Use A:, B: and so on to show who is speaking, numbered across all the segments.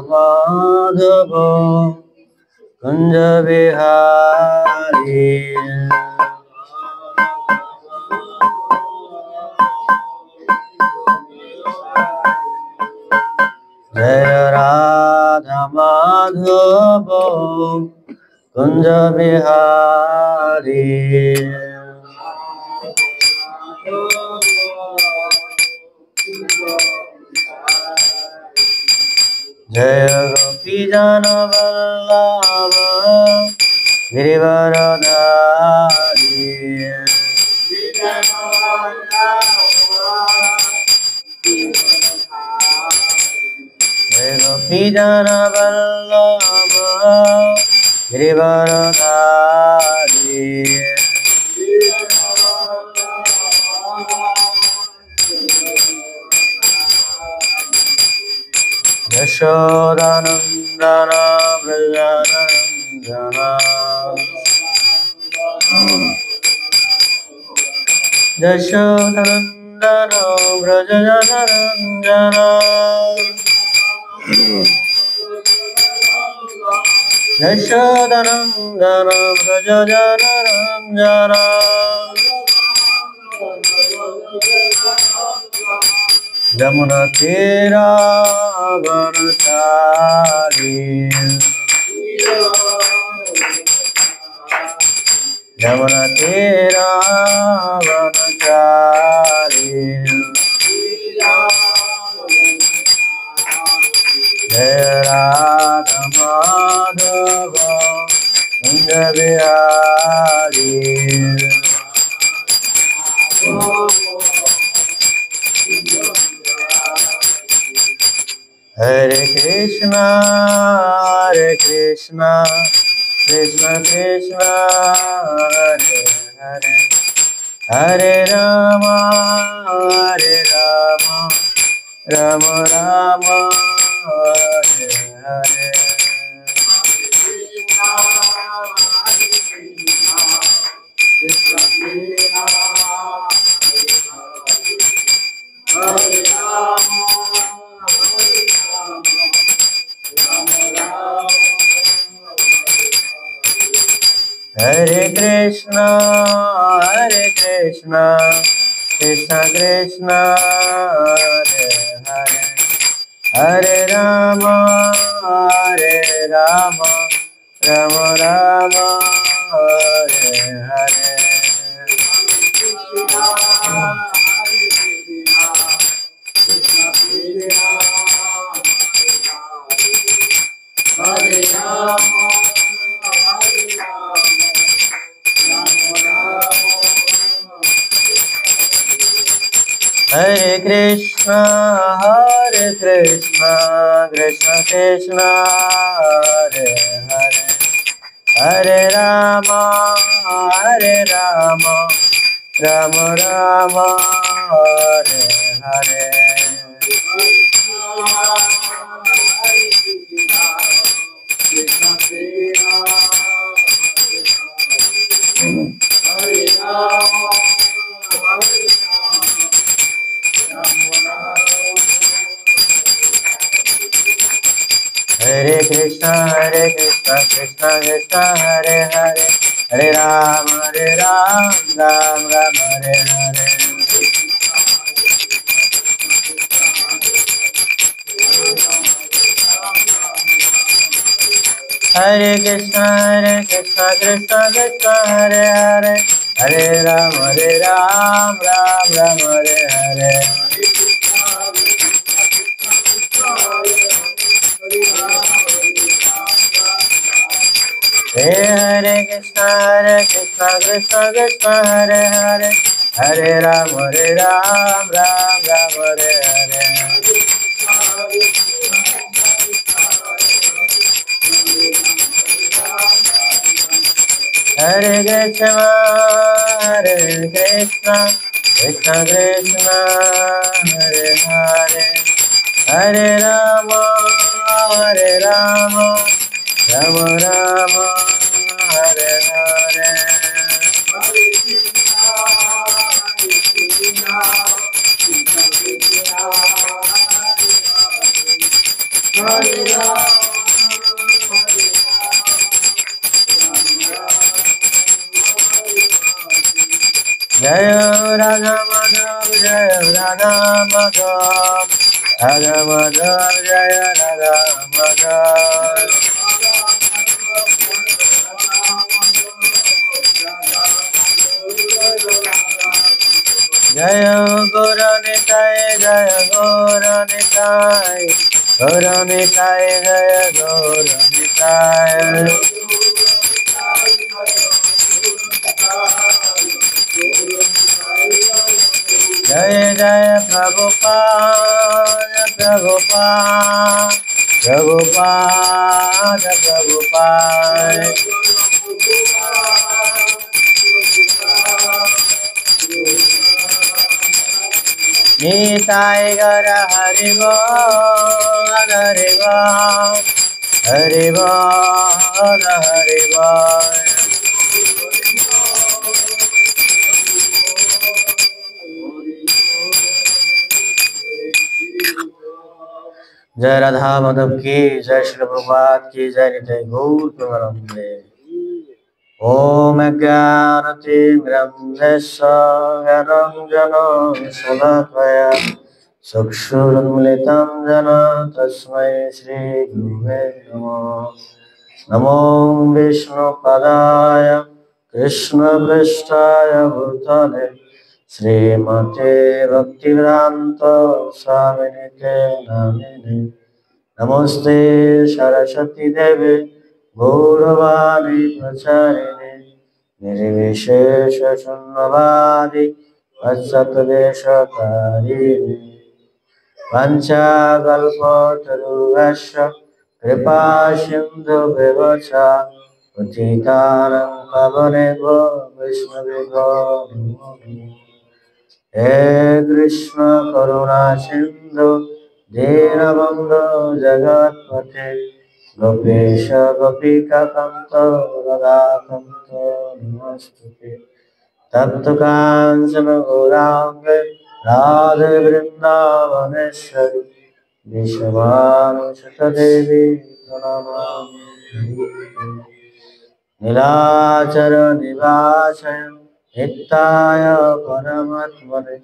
A: माधव कुंज बिहारी जय राधा माधव कुंज बिहारी जय गोपी जन वल्लभ गिरिवरधारी जय गोपी जन वल्लभ गिरिवरधारी यशोदानंदन व्रजनंदन यशोदानंदन व्रजनंदन यशोदानंदन व्रजनंदन यमुना तेरा वनचारी यमुना तेरा वनचारी जय Radha Madhav Kunj Bihari Hare Krishna, Krishna Krishna, Hare Hare, Hare Rama, Rama Rama, Hare Hare. Hare Krishna, Krishna Krishna, Hare Hare, Hare Rama, Rama Rama, Hare Hare. Hare Krishna, Krishna Krishna, Hare Hare, Hare Rama, Rama Rama, Hare Hare. Hare Krishna, Krishna Krishna, Hare Hare, Hare Ram, Ram Ram, Hare Hare. Hare Krishna, Krishna Krishna, Hare Hare, Hare Ram, Ram Ram, Hare Hare. Hare Krishna, Krishna Krishna, Hare Hare, Hare Ram, Ram Ram, Hare Hare. Hare Krishna, Krishna Krishna, Hare Hare, Hare Rama, Rama Rama, Hare Hare. Jai Radha Madhav, Jai Radha Madhav, Radha Madhav, Jai Radha Madhav. Jai Gauranitai, Jai Gauranitai, Gauranitai, Jai Gauranitai. Jai Jai Prabhupada, Prabhupada, Prabhupada, Prabhupada. Nitai Gara Hari Bol, Hari Bol, Hari Bol, Hari Bol. जय राधा माधव की जय, श्री प्रभुपाद की जय, निताई गौर प्रेमानंदे। ओम ज्ञानतिमिरन्धस्य ज्ञानाञ्जनं शलाकया चक्षुरुन्मिलितं येन तस्मै श्रीगुरुवे नमः। नमो विष्णुपदाय कृष्णपृष्ठाय भूतले श्रीमते भक्तिवेदान्त स्वामिनिते नामिने। नमस्ते सरस्वती देवे गौरवाणी प्रचारिणे निर्विशेष शून्यवादी पश्चात्देशकारिणे वाञ्छाकल्पतरुभ्यश्च कृपा सिन्धुभ्येव च पतितानां पावनेभ्यो वैष्णवेभ्यो नमो नमः। हे कृष्ण करुणा सिन्धु दीनबन्धु जगत्पते गोपेश गोपिकान्त राधाकान्त नमोस्तुते। तप्तकाञ्चन गौराङ्गे राधे वृन्दावनेश्वरि विश्वभानुसुतदेवी प्रणमामि। नीलाचल निवासाय नित्याय परमात्मने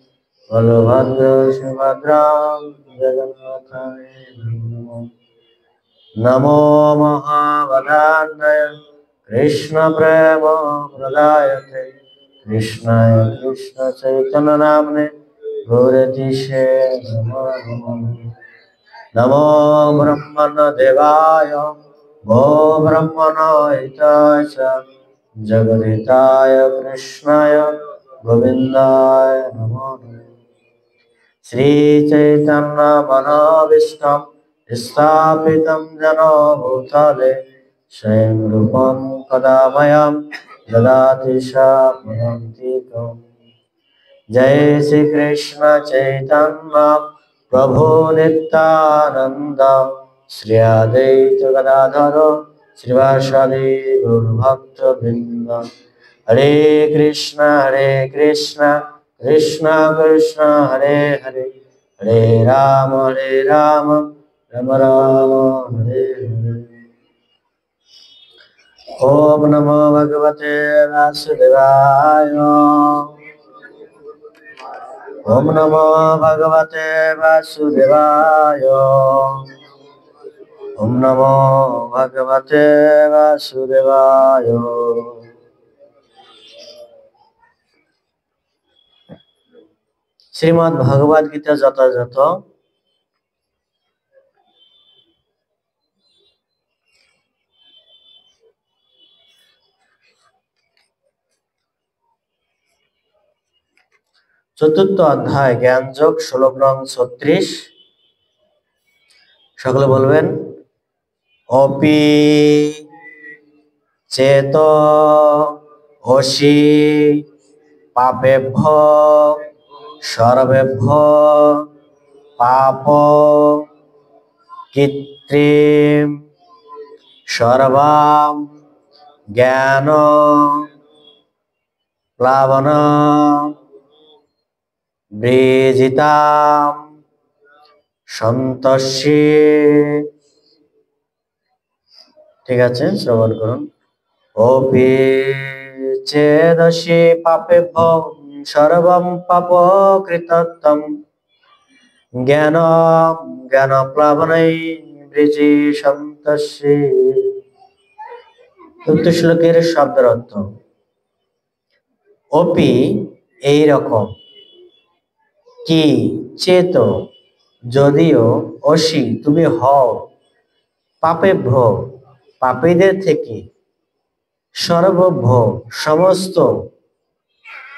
A: बलभद्र सुभद्रां जगन्नाथाय नमो नमो महावदान्वय कृष्ण प्रेम प्रदायते कृष्णाय कृष्ण चैतन्य नाम्ने गौरतीशे नमो नमः। नमो ब्रह्मण देवाय गो ब्रह्मण हिताय च जगद्धिताय कृष्णाय गोविन्दाय नमो नमः। श्री चैतन्य मनोभीष्टं स्थापितं येन भूतले स्वयं रूपं कदा मह्यं ददाति स्वापदान्तिकम्। जय श्री कृष्ण चैतन्य प्रभु नित्यानंद श्री अद्वैत गदाधर श्रीवासादि गौरभक्तवृंद। हरे कृष्ण कृष्ण कृष्ण हरे हरे, हरे राम राम राम हरे हरे। ओम नमो भगवते वासुदेवाय। ओम नमो भगवते वासुदेवाय। ओम नमो भगवते वासुदेवाय। শ্রীমদ্ ভগবদ গীতা যথাযথ চতুর্থ অধ্যায় জ্ঞান যোগ শ্লোক নং 36। সকলে বলবেন অপি চেত অসি পাপেভ্য সর্বেভ্য পাপ কৃত্রিম সর্বাম জ্ঞান প্লাবন বৃজিতাম সন্তস্যে ঠিক আছে, শ্রবণ করুন। অপি চেদসি পাপেভ্যো সর্বং পাপকৃতত্বং জ্ঞানম জ্ঞানপ্লাবনে বৃজি সন্তস্যে। উক্ত শ্লোকের শব্দের অর্থ, অপি এই রকম, কি চেত যদিও, অসি তুমি হও, পাপেভ্য পাপীদের থেকে, সর্বভ্য সমস্ত,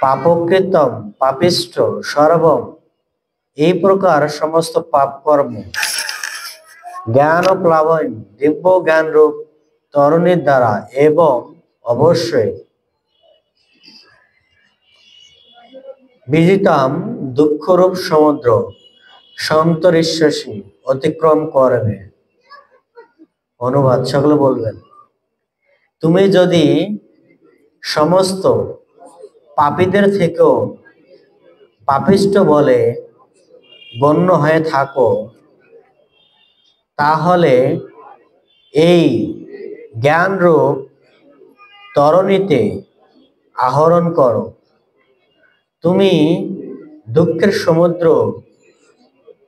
A: পাপকৃতম পাপিষ্ঠ, সর্বম এই প্রকার সমস্ত পাপ কর্ম, জ্ঞান ও প্লাবন দিব্য জ্ঞান রূপ তরণীর দ্বারা, এবং অবশ্যই বিজিতাম দুঃখরূপ সমুদ্র সন্তরিষ্যসী অতিক্রম করবে। অনুবাদ সকলে বলবেন, তুমি যদি সমস্ত পাপীদের থেকেও পাপিষ্ঠ বলে গণ্য হয়ে থাকো, তাহলে এই জ্ঞানরূপ তরণীতে আহরণ করো, তুমি দুঃখের সমুদ্র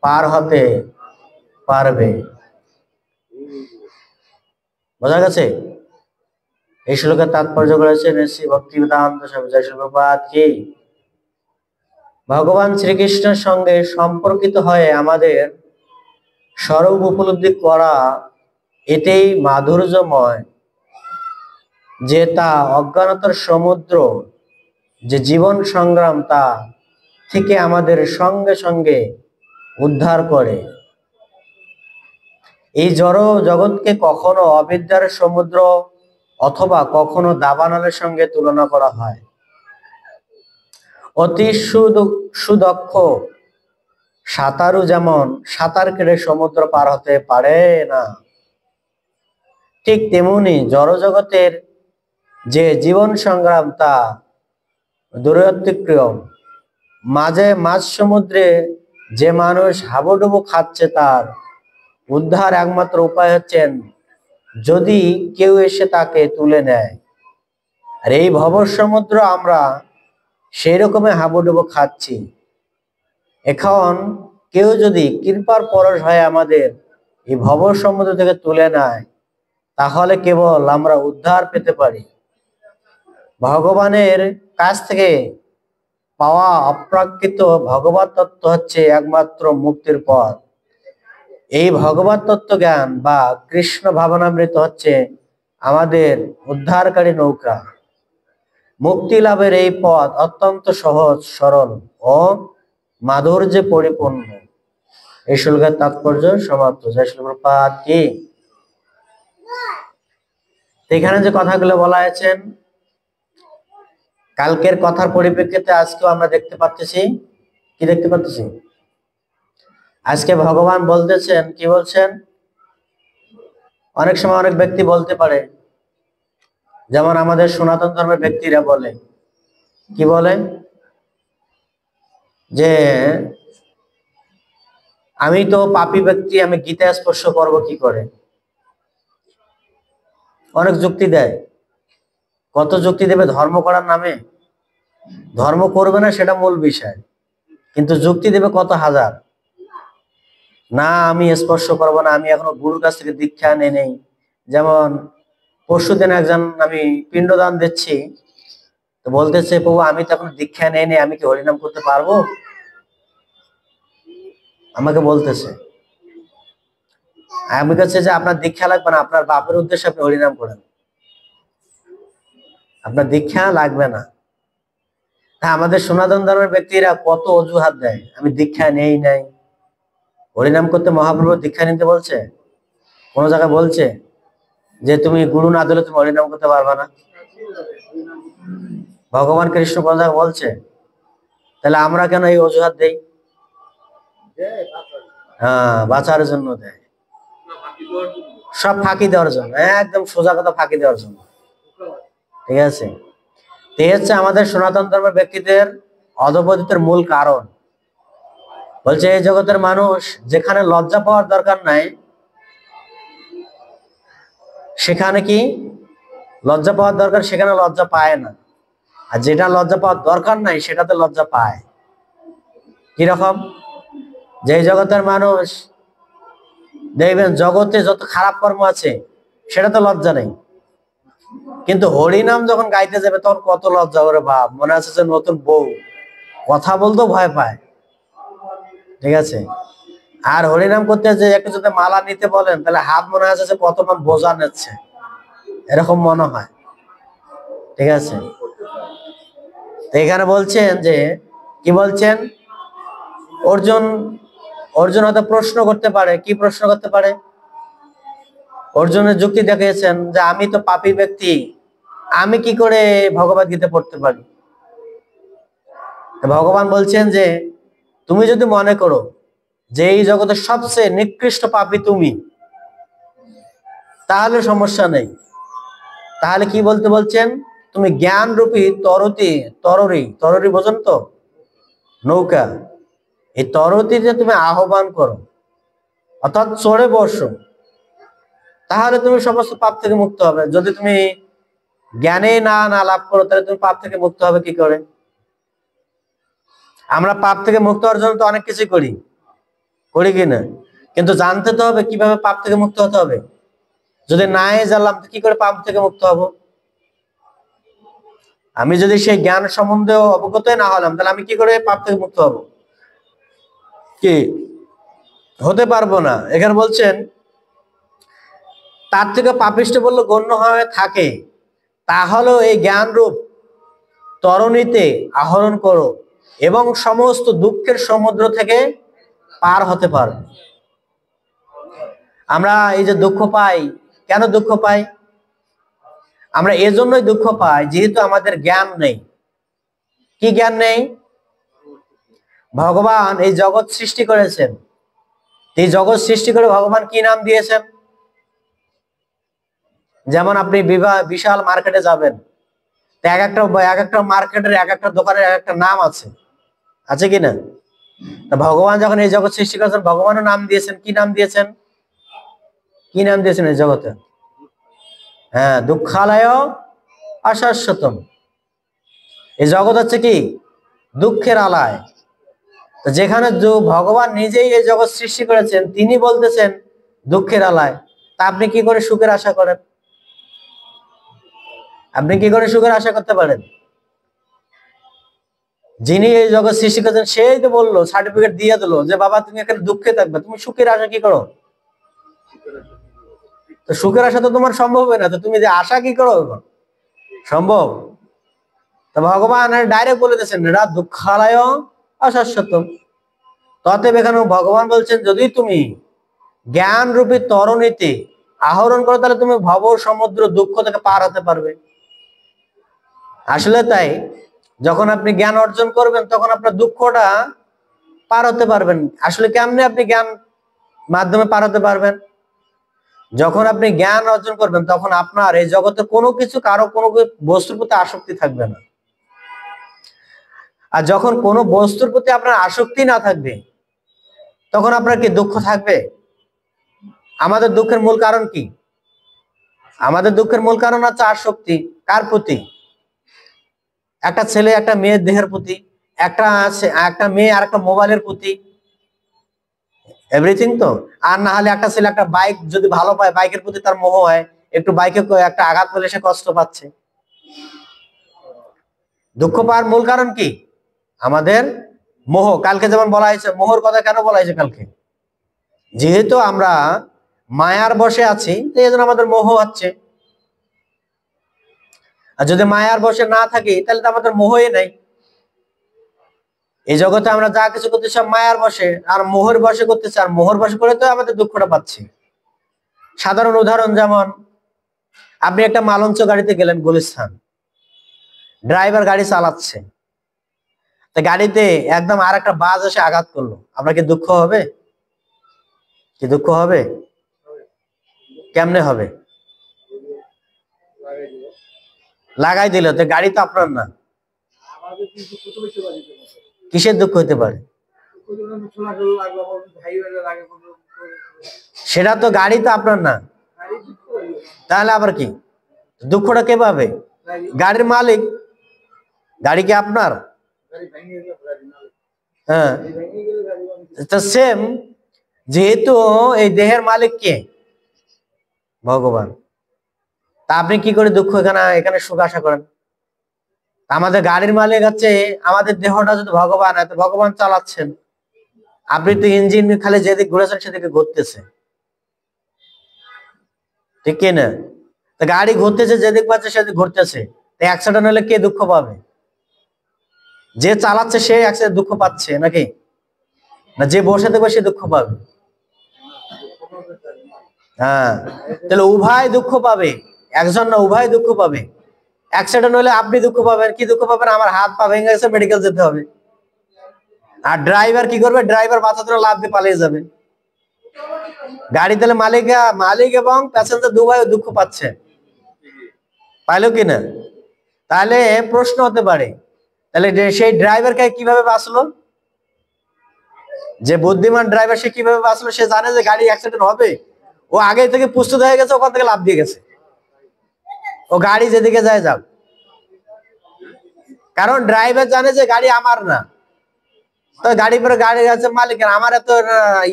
A: পার হতে পারবে। বোঝা গেছে? এই শ্লোকের তাৎপর্য করেছেন শ্রী ভক্তিবেদান্ত স্বামী জয় শ্রী প্রভুপাদ কি। ভগবান শ্রীকৃষ্ণের সঙ্গে সম্পর্কিত হয়ে আমাদের স্বরূপ উপলব্ধি করা এতেই মাধুর্যময়, যে তা অজ্ঞানতার সমুদ্র, যে জীবন সংগ্রাম, তা থেকে আমাদের সঙ্গে সঙ্গে উদ্ধার করে। এই জড় জগৎকে কখনো অবিদ্যার সমুদ্র অথবা কখনো দাবানলের সঙ্গে তুলনা করা হয়। অতি সুদক্ষ সাঁতারু যেমন সাঁতার কেটে সমুদ্র পার হতে পারে না, ঠিক তেমনি জড় জগতের যে জীবন সংগ্রাম, তা দুরতিক্রম। মাঝ সমুদ্রে যে মানুষ হাবুডুবু খাচ্ছে, তার উদ্ধার একমাত্র উপায় হচ্ছেন যদি কেউ এসে তাকে তুলে নেয়। আর এই ভব সমুদ্র আমরা সেই রকমই হাবুডুবু খাচ্ছি। এখন কেউ যদি কৃপার পরশ হয়ে আমাদের এই ভব সমুদ্র থেকে তুলে নেয়, তাহলে কেবল আমরা উদ্ধার পেতে পারি। ভগবানের কাছ থেকে পাওয়া অপ্রাকৃত ভগবত তত্ত্ব হচ্ছে একমাত্র মুক্তির পথ। এই ভগবত তত্ত্ব জ্ঞান বা কৃষ্ণ ভাবনামৃত হচ্ছে আমাদের উদ্ধারকারী নৌকা। মুক্তি লাভের এই পথ অত্যন্ত সহজ, সরল ও মাধুর্যে পরিপূর্ণ। এই শ্লোকের তাৎপর্য সমাপ্ত। জয় শ্রী প্রভুপাদ কি। এখানে যে কথাগুলো বলা হয়েছেন, কালকের কথার পরিপ্রেক্ষিতে আজকেও আমরা দেখতে পাচ্ছি। কি দেখতে পাচ্ছি? আজকে ভগবান বলতেছেন, কি বলছেন? অনেক সময় অনেক ব্যক্তি বলতে পারে, যেমন আমাদের সনাতন ধর্মের ব্যক্তিরা বলে, কি বলে যে আমি তো পাপী ব্যক্তি, আমি গীতা স্পর্শ করব কি করে। অনেক যুক্তি দেয়। কত যুক্তি দেবে ধর্ম করার নামে? ধর্ম করবে না সেটা মূল বিষয়, কিন্তু যুক্তি দেবে কত হাজার। না আমি স্পর্শ করবো না, আমি এখনো গুরুর কাছ থেকে দীক্ষা নেই। যেমন পরশুদিন একজন, আমি পিণ্ডদান দিচ্ছি, তো বলতেছে প্রভু আমি তো এখন দীক্ষা নেই, আমি কি হরিনাম করতে পারবো? আমাকে বলতেছে, আমি কাছে যে আপনার দীক্ষা লাগবে না, আপনার বাপের উদ্দেশ্যে আপনি হরিনাম করেন, আপনার দীক্ষা লাগবে না। হ্যাঁ, আমাদের সনাতন ধর্মের ব্যক্তিরা কত অজুহাত দেয়, আমি দীক্ষা নেই নাই। হরিনাম করতে মহাপ্রভু দীক্ষা নিতে বলছে? কোন জায়গায় বলছে যে তুমি গুরু না দিলে তুমি হরিনাম করতে পারবে না? ভগবান কৃষ্ণ কোন জায়গায় বলছে? তাহলে আমরা কেন এই অজুহাত দেই? হ্যাঁ, বাঁচার জন্য দেয়, সব ফাঁকি দেওয়ার জন্য, একদম সোজা কথা, ফাঁকি দেওয়ার জন্য। ঠিক আছে, এই হচ্ছে আমাদের সনাতন ধর্মের ব্যক্তিদের অধপতিতের মূল কারণ। বলছে এই জগতের মানুষ যেখানে লজ্জা পাওয়ার দরকার নাই, সেখানে কি লজ্জা পাওয়ার দরকার, সেখানে লজ্জা পায় না, আর যেটা লজ্জা পাওয়ার দরকার নাই সেটাতে লজ্জা পায়। কিরকম? যে জগতের মানুষ দেখবেন জগতে যত খারাপ কর্ম আছে সেটাতে লজ্জা নেই, কিন্তু হরিনাম যখন গাইতে যাবে তখন কত লজ্জা, ওরে বাপ, মনে আছে যে নতুন বউ, কথা বলতেও ভয় পায়। ঠিক আছে? আর হরিনাম করতে যে একটু যদি মালা নিতে বলেন তাহলে হাত মনে আছে যে কত মান বোঝা নিচ্ছে, এরকম মনে হয়। ঠিক আছে? তো এখানে বলছেন যে কি বলছেন, অর্জুন অর্জুন হয়তো প্রশ্ন করতে পারে। কি প্রশ্ন করতে পারে? অর্জুনের যুক্তি দেখিয়েছেন যে আমি তো পাপী ব্যক্তি, আমি কি করে ভগবদ গীতা পড়তে পারি? ভগবান বলছেন যে তুমি যদি মনে করো যে এই জগতের সবচেয়ে নিকৃষ্ট পাপী তুমি, তাহলে সমস্যা নেই। তাহলে কি বলতে বলছেন, তুমি জ্ঞান রূপী তররি বোঝেন তো, নৌকা, এই তরতিতে তুমি আহ্বান করো, অর্থাৎ চড়ে বসো, তাহলে তুমি সমস্ত পাপ থেকে মুক্ত হবে। যদি তুমি জ্ঞানে না লাভ করো তাহলে তুমি পাপ থেকে মুক্ত হবে কি করে? আমরা পাপ থেকে মুক্ত হওয়ার জন্য তো অনেক কিছু করি কিনা, কিন্তু জানতে তো হবে কিভাবে পাপ থেকে মুক্ত হতে হবে। যদি নাই জানলাম কি করে পাপ থেকে মুক্ত হব? আমি যদি সেই জ্ঞান সম্বন্ধে অবগতই না হলাম তাহলে আমি কি করে পাপ থেকে মুক্ত হব? কি হতে পারবো না। এখানে বলছেন তার থেকে পাপিষ্ঠ বললে গণ্য হয়ে থাকে, তাহলে এই জ্ঞান রূপ তরণীতে আহরণ করো এবং সমস্ত দুঃখের সমুদ্র থেকে পার হতে পারো। আমরা এই যে দুঃখ পাই, কেন দুঃখ পাই? আমরা এজন্যই দুঃখ পাই যেহেতু আমাদের জ্ঞান নেই। কি জ্ঞান নেই? ভগবান এই জগৎ সৃষ্টি করেছেন, এই জগৎ সৃষ্টি করে ভগবান কি নাম দিয়েছেন? যেমন আপনি বিশাল মার্কেটে যাবেন, এক একটা মার্কেটের এক একটা দোকানের এক একটা নাম আছে, আছে কি না? ভগবান যখন এই জগৎ সৃষ্টি করেছেন ভগবানও নাম দিয়েছেন। কি নাম দিয়েছেন? কি নাম দিয়েছেন এই জগতে? হ্যাঁ, দুঃখালয় অশাশ্বতম। এই জগৎ হচ্ছে কি? দুঃখের আলয়। যেখানে ভগবান নিজেই এই জগৎ সৃষ্টি করেছেন, তিনি বলতেছেন দুঃখের আলয়, তা আপনি কি করে সুখের আশা করেন? আপনি কি করে সুখের আশা করতে পারেন? যিনি এই জগৎ সৃষ্টি করেছেন সেই তো বললো, সার্টিফিকেট দিয়ে দিল যে বাবা তুমি এখানে দুঃখে থাকবে, তুমি সুখের আশা কি করো? তো সুখের আশা তো তোমার সম্ভব হয় না, তো তুমি যে আশা কি করো সম্ভব? তো ভগবান ডাইরেক্ট বলে দিয়েছেন এরা দুঃখালয় অশাশ্বতম। ততএব এখানে ভগবান বলছেন যদি তুমি জ্ঞান রূপী তরণীতে আহরণ করো তাহলে তুমি ভব সমুদ্র দুঃখ থেকে পার হতে পারবে। আসলে তাই, যখন আপনি জ্ঞান অর্জন করবেন তখন আপনার দুঃখটা পার হতে পারবেন। আসলে কেমনে আপনি জ্ঞান মাধ্যমে পার হতে পারবেন? যখন আপনি জ্ঞান অর্জন করবেন তখন আপনার এই জগতে কোনো কিছু কারো কোনো বস্তুর প্রতি আসক্তি থাকবে না। আর যখন কোনো বস্তুর প্রতি আপনার আসক্তি না থাকবে তখন আপনার কি দুঃখ থাকবে? আমাদের দুঃখের মূল কারণ কি? আমাদের দুঃখের মূল কারণ হচ্ছে আসক্তি। কার প্রতি? একটা ছেলে একটা মেয়ের দেহের প্রতি, একটা মেয়ে আর একটা মোবাইলের প্রতি, এভরিথিং তো। আর না হলে একটা ছেলে একটা বাইক যদি ভালো পায়, বাইকের প্রতি তার মোহ হয়, একটু বাইকে একটা আঘাত পেলে সে কষ্ট পাচ্ছে। দুঃখ পাওয়ার মূল কারণ কি? আমাদের মোহ। কালকে যেমন বলা হয়েছে, মোহর কথা কেন বলা হয়েছে কালকে? যেহেতু আমরা মায়ার বশে আছি এই জন্য আমাদের মোহ হচ্ছে। আর যদি মায়ার বশে না থাকি তাহলে তো আমাদের মোহই নাই। এই জগতে আমরা যা কিছু করতে সব মায়ার বশে আর মোহর বশে করতেছি, আর মোহর বশে করে তো আমাদের দুঃখটা পাচ্ছি। সাধারণ উদাহরণ, যেমন আপনি একটা মালঞ্চ গাড়িতে গেলেন গুলিস্তান, ড্রাইভার গাড়ি চালাচ্ছে, গাড়িতে একদম আর একটা বাস এসে আঘাত করলো, আপনার কি দুঃখ হবে? কি দুঃখ হবে? কেমনে হবে? লাগাই দিল তো, গাড়ি তো আপনার না, কিসের দুঃখ হতে পারে? সেটা তো গাড়ি তো আপনার না। তাহলে আবার কি দুঃখটা কে পাবে? গাড়ির মালিক। গাড়ি কি আপনার? হ্যাঁ, সেম। যেহেতু এই দেহের মালিক কে? ভগবান। তা আপনি কি করে দুঃখ এখানে সুখ আশা করেন? আমাদের গাড়ির মালিক হচ্ছে আমাদের দেহটা, যদি ভগবান হয় তো ভগবান চালাচ্ছেন। আপনি তো ইঞ্জিন খালি যেদিকে ঘুরেছেন সেদিকে ঘুরতেছে, ঠিক কি না? তো গাড়ি ঘুরতেছে, যেদিক পাচ্ছে সেদিক ঘুরতেছে। অ্যাক্সিডেন্ট হলে কে দুঃখ পাবে? যে চালাচ্ছে সে অ্যাক্সিডেন্ট দুঃখ পাচ্ছে নাকি? না যে বসে থাকবে সে দুঃখ পাবে? হ্যাঁ, তাহলে উভয় দুঃখ পাবে, একজন না উভয় দুঃখ পাবে। অ্যাক্সিডেন্ট হলে আপনি দুঃখ পাবেন, কি দুঃখ পাবেন? আমার হাত পা ভেঙে গেছে, মেডিকেল যেতে হবে। আর ড্রাইভার কি করবে? ড্রাইভার বাঁচা ধরে লাফ দিয়ে পালিয়ে যাবে। গাড়ি তাহলে মালিক এবং প্যাসেঞ্জার দুভাই দুঃখ পাচ্ছে, পাইলো কিনা? তাহলে প্রশ্ন হতে পারে, তাহলে সেই ড্রাইভারকে কিভাবে বাঁচলো? যে বুদ্ধিমান ড্রাইভার সে কিভাবে বাঁচলো? সে জানে যে গাড়ি অ্যাক্সিডেন্ট হবে, ও আগে থেকে প্রস্তুত হয়ে গেছে, ওখান থেকে লাফ দিয়ে গেছে, ও গাড়ি যেদিকে যায় যাক। কারণ ড্রাইভার জানে যে গাড়ি আমার না, তো গাড়ি পরে গাড়ি আছে মালিকের, আমার এত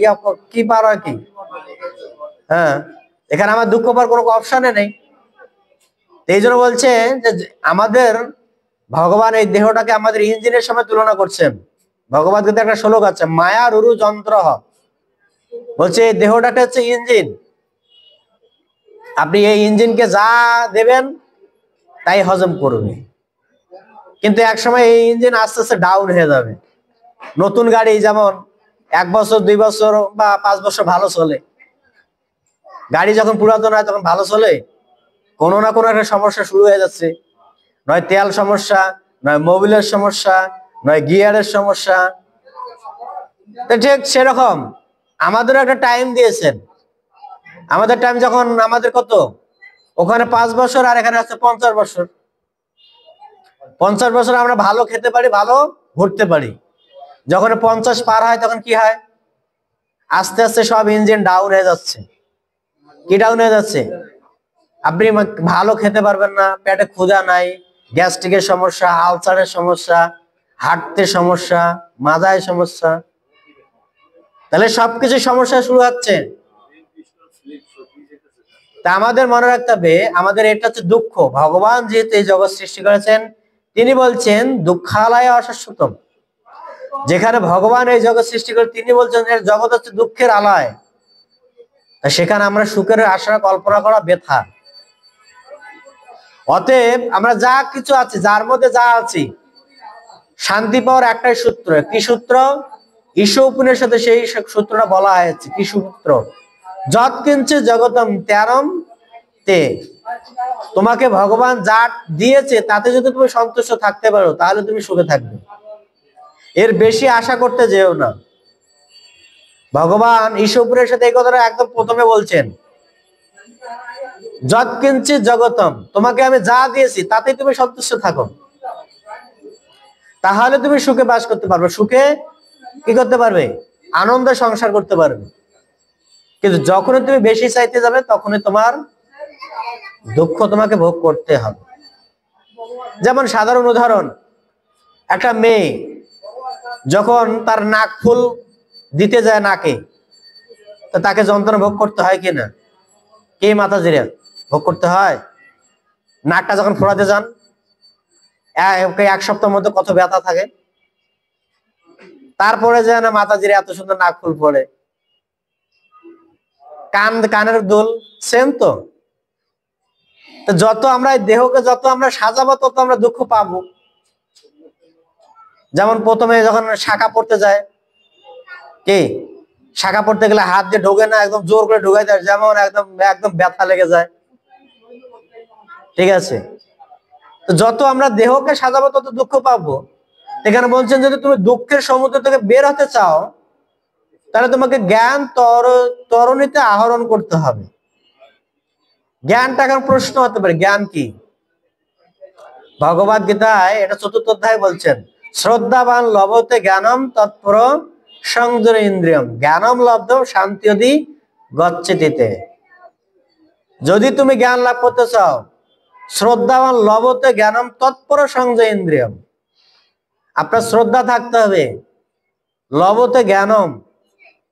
A: ইয়া কি পারো কি? হ্যাঁ, এখানে আমার দুঃখ পাওয়ার কোনো অপশনে নেই। এই জন্য বলছে যে আমাদের ভগবান এই দেহটাকে আমাদের ইঞ্জিনের সঙ্গে তুলনা করছেন। ভগবদ গীতা একটা শ্লোক আছে, মায়া রুরু যন্ত্র। বলছে এই দেহটাকে হচ্ছে ইঞ্জিন, আপনি এই ইঞ্জিনকে যা দেবেন তাই হজম করবে। কিন্তু এক সময় এই ইঞ্জিন আস্তে আস্তে ডাউন হয়ে যাবে। নতুন গাড়ি যেমন 1 বছর 2 বছর বা 5 বছর ভালো চলে, গাড়ি যখন পুরাতন হয় তখন ভালো চলে, কোনো না কোনো একটা সমস্যা শুরু হয়ে যাচ্ছে, নয় তেল সমস্যা, নয় মোবিলের সমস্যা, নয় গিয়ারের সমস্যা। তো ঠিক সেরকম আমাদের একটা টাইম দিয়েছেন। আমাদের টাইম যখন আমাদের কত, ওখানে 5 বছর আর এখানে আছে 50 বছর। 50 বছর আমরা ভালো খেতে পারি, ভালো ঘুরতে পারি। যখন 50 পার হয় তখন কি হয়? আস্তে আস্তে সব ইঞ্জিন ডাউন হয়ে যাচ্ছে। কি ডাউন হয়ে যাচ্ছে? আপনি ভালো খেতে পারবেন না, পেটে ক্ষুধা নাই, গ্যাস্ট্রিকের সমস্যা, আলসারের সমস্যা, হাঁটতে সমস্যা, মাথায় সমস্যা, তাহলে সবকিছু সমস্যা শুরু হচ্ছে। তা আমাদের মনে রাখতে হবে, আমাদের এটা হচ্ছে দুঃখ। ভগবান যেহেতু এই জগৎ সৃষ্টি করেছেন, তিনি বলছেন দুঃখালয় অশাশ্বতম। যেখানে ভগবান এই জগৎ সৃষ্টি করে, তিনি বলছেন এর জগৎ হচ্ছে দুঃখের আলয়। সেখানে আমরা সুখের আশা কল্পনা করা বৃথা। অতএব আমরা যা কিছু আছি, যার মধ্যে যা আছি, শান্তি পাওয়ার একটাই সূত্র। কি সূত্র? ঈশ উপনিষদে সেই সূত্রটা বলা হয়েছে। কি সূত্র? যৎকিঞ্চিৎ জগতম ত্যারম তে। তোমাকে ভগবান যা দিয়েছে তাতে যদি তুমি সন্তুষ্ট থাকতে পারো তাহলে তুমি সুখে থাকবে, এর বেশি আশা করতে যেও না। ভগবান ঈশ উপনিষদে এই কথাটা একদম প্রথমে বলছেন, যৎকিঞ্চিৎ জগতম, তোমাকে আমি যা দিয়েছি তাতে তুমি সন্তুষ্ট থাকো, তাহলে তুমি সুখে বাস করতে পারবে, সুখে কি করতে পারবে? আনন্দে সংসার করতে পারবে। কিন্তু যখনই তুমি বেশি চাইতে যাবে তখনই তোমার দুঃখ তোমাকে ভোগ করতে হবে। যেমন সাধারণ উদাহরণ, একটা মেয়ে যখন তার নাক ফুল দিতে যায় নাকে, তো তাকে যন্ত্রণা ভোগ করতে হয় কিনা? কে মাথা জিরে ভোগ করতে হয়? নাকটা যখন ফোড়াতে যান, 1 সপ্তাহের মধ্যে কত ব্যথা থাকে, তারপরে যে না মাথা জিরে এত সুন্দর নাক ফুল পড়ে। কানের দুল সেম তো। যত আমরা দেহকে যত আমরা সাজাবো তত আমরা দুঃখ পাবো। যেমন প্রথমে যখন শাখা পড়তে যায়, কি শাখা পড়তে গেলে হাত দিয়ে ঢোকে না, একদম জোর করে ঢোকাই দেয়, যেমন একদম একদম ব্যথা লেগে যায়, ঠিক আছে? তো যত আমরা দেহকে সাজাবো তত দুঃখ পাবো। এখানে বলছেন যদি তুমি দুঃখের সমুদ্র থেকে বের হতে চাও তাহলে তোমাকে জ্ঞান তরণীতে আহরণ করতে হবে। জ্ঞানটা এখন প্রশ্ন হতে পারে, জ্ঞান কি? ভগবদ গীতায় এটা 4র্থ অধ্যায় বলছেন, শ্রদ্ধাবান লভতে জ্ঞানম তৎপর সংযম ইন্দ্রিয়ম জ্ঞানম লব্ধ শান্তিয়দি গচ্ছেতিতে। যদি তুমি জ্ঞান লাভ করতে চাও, শ্রদ্ধাবান লভতে জ্ঞানম তৎপর সংযয় ইন্দ্রিয়ম, আপনার শ্রদ্ধা থাকতে হবে, লভতে জ্ঞানম,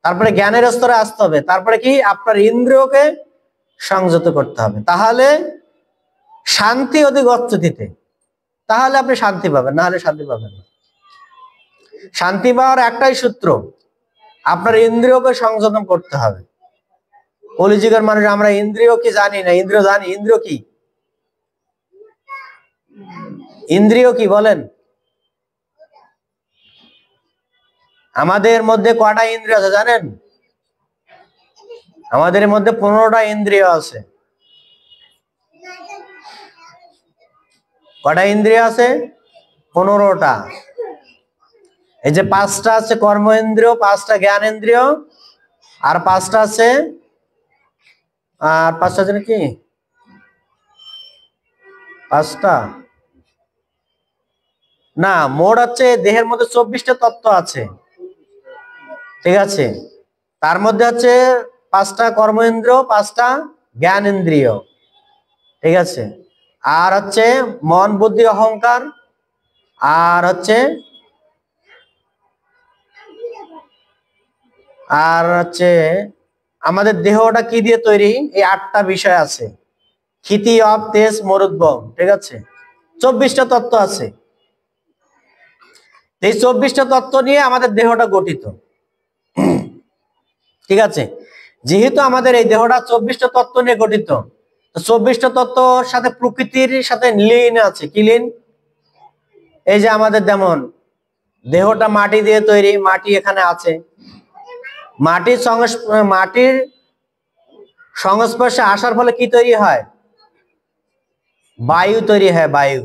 A: তারপরে জ্ঞানের স্তরে আসতে হবে, তারপরে কি আপনার ইন্দ্রিয়কে সংযত করতে হবে, তাহলে শান্তি অধিক গচ্ছতিতে, তাহলে আপনি শান্তি পাবেন, না হলে শান্তি পাবেন না। শান্তি পাওয়ার একটাই সূত্র, আপনার ইন্দ্রিয়কে সংযত করতে হবে। কলিযুগের মানুষ আমরা ইন্দ্রিয় কি জানি না, ইন্দ্রিয় জানি। ইন্দ্রিয় কি? ইন্দ্রিয় কি বলেন? আমাদের মধ্যে কয়টা ইন্দ্রিয় আছে জানেন? আমাদের মধ্যে 15টা ইন্দ্রিয় আছে। কয়টা ইন্দ্রিয় আছে? 15টা। এই যে 5টা আছে কর্ম ইন্দ্রিয়, 5টা জ্ঞান ইন্দ্রিয়, আর 5টা আছে, আর 5টা আছে কি? 5টা না, মোট হচ্ছে দেহের মধ্যে 24টা তত্ত্ব আছে, ঠিক আছে। তার মধ্যে হচ্ছে 5টা কর্ম ইন্দ্রিয়, 5টা জ্ঞান ইন্দ্রিয়, ঠিক আছে। আর হচ্ছে মন বুদ্ধি অহংকার, আর হচ্ছে আমাদের দেহটা কি দিয়ে তৈরি, এই 8টা বিষয় আছে, ক্ষিতি অপ তেজ মরুদ্ভম, ঠিক আছে। 24টা তত্ত্ব আছে। এই 24টা তত্ত্ব নিয়ে আমাদের দেহটা গঠিত, ঠিক আছে। যেহেতু আমাদের এই দেহটা 24টা তত্ত্ব নিয়ে গঠিত, 24টা তত্ত্বর সাথে প্রকৃতির সাথে লীন আছে। কি লীন? এই যে আমাদের যেমন দেহটা মাটি দিয়ে তৈরি, মাটি এখানে আছে, মাটির সংস্পর্শে আসার ফলে কি তৈরি হয়? বায়ু তৈরি হয়। বায়ু,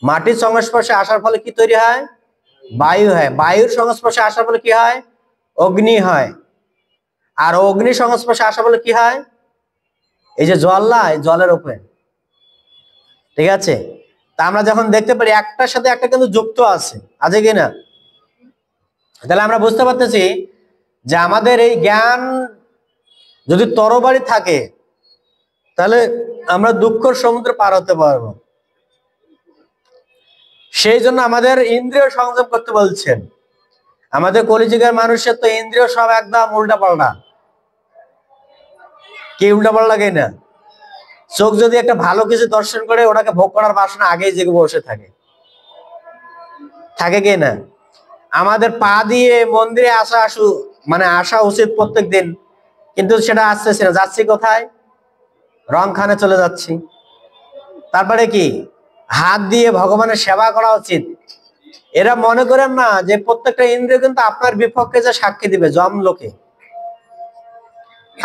A: মাটির সংস্পর্শে আসার ফলে কি তৈরি হয়? বায়ু হয়। বায়ুর সংস্পর্শে আসার ফলে কি হয়? অগ্নি হয়। আর অগ্নির সংস্পর্শে আসার ফলে কি হয়? এই যে জল না, জলের উপরে, ঠিক আছে। তা আমরা যখন দেখতে পারি একটার সাথে একটা কিন্তু যুক্ত আছে কিনা, তাহলে আমরা বুঝতে পারতেছি যে আমাদের এই জ্ঞান যদি তরবারি থাকে, তাহলে আমরা দুঃখের সমুদ্র পার হতে পারবো। সেই জন্য আমাদের ইন্দ্রিয় সংযম করতে বলছেন। আমাদের কলিযুগের মানুষের তো ইন্দ্রিয় সব একদম উল্টা পাল্টা। কি উল্টা পাল্টা? না, চোখ যদি একটা ভালো কিছু দর্শন করে, ওটাকে ভোগ করার বাসনা আগেই জেগে বসে থাকে কি না? আমাদের পা দিয়ে মন্দিরে আসা উচিত প্রত্যেক দিন, কিন্তু সেটা আসতেছে না। যাচ্ছি কোথায়? রংখানে চলে যাচ্ছি। তারপরে কি হাত দিয়ে ভগবানের সেবা করা উচিত। এরা মনে করেন না যে প্রত্যেকটা ইন্দ্রিয় কিন্তু আপনার বিপক্ষে যে সাক্ষী দিবে জমলোকে।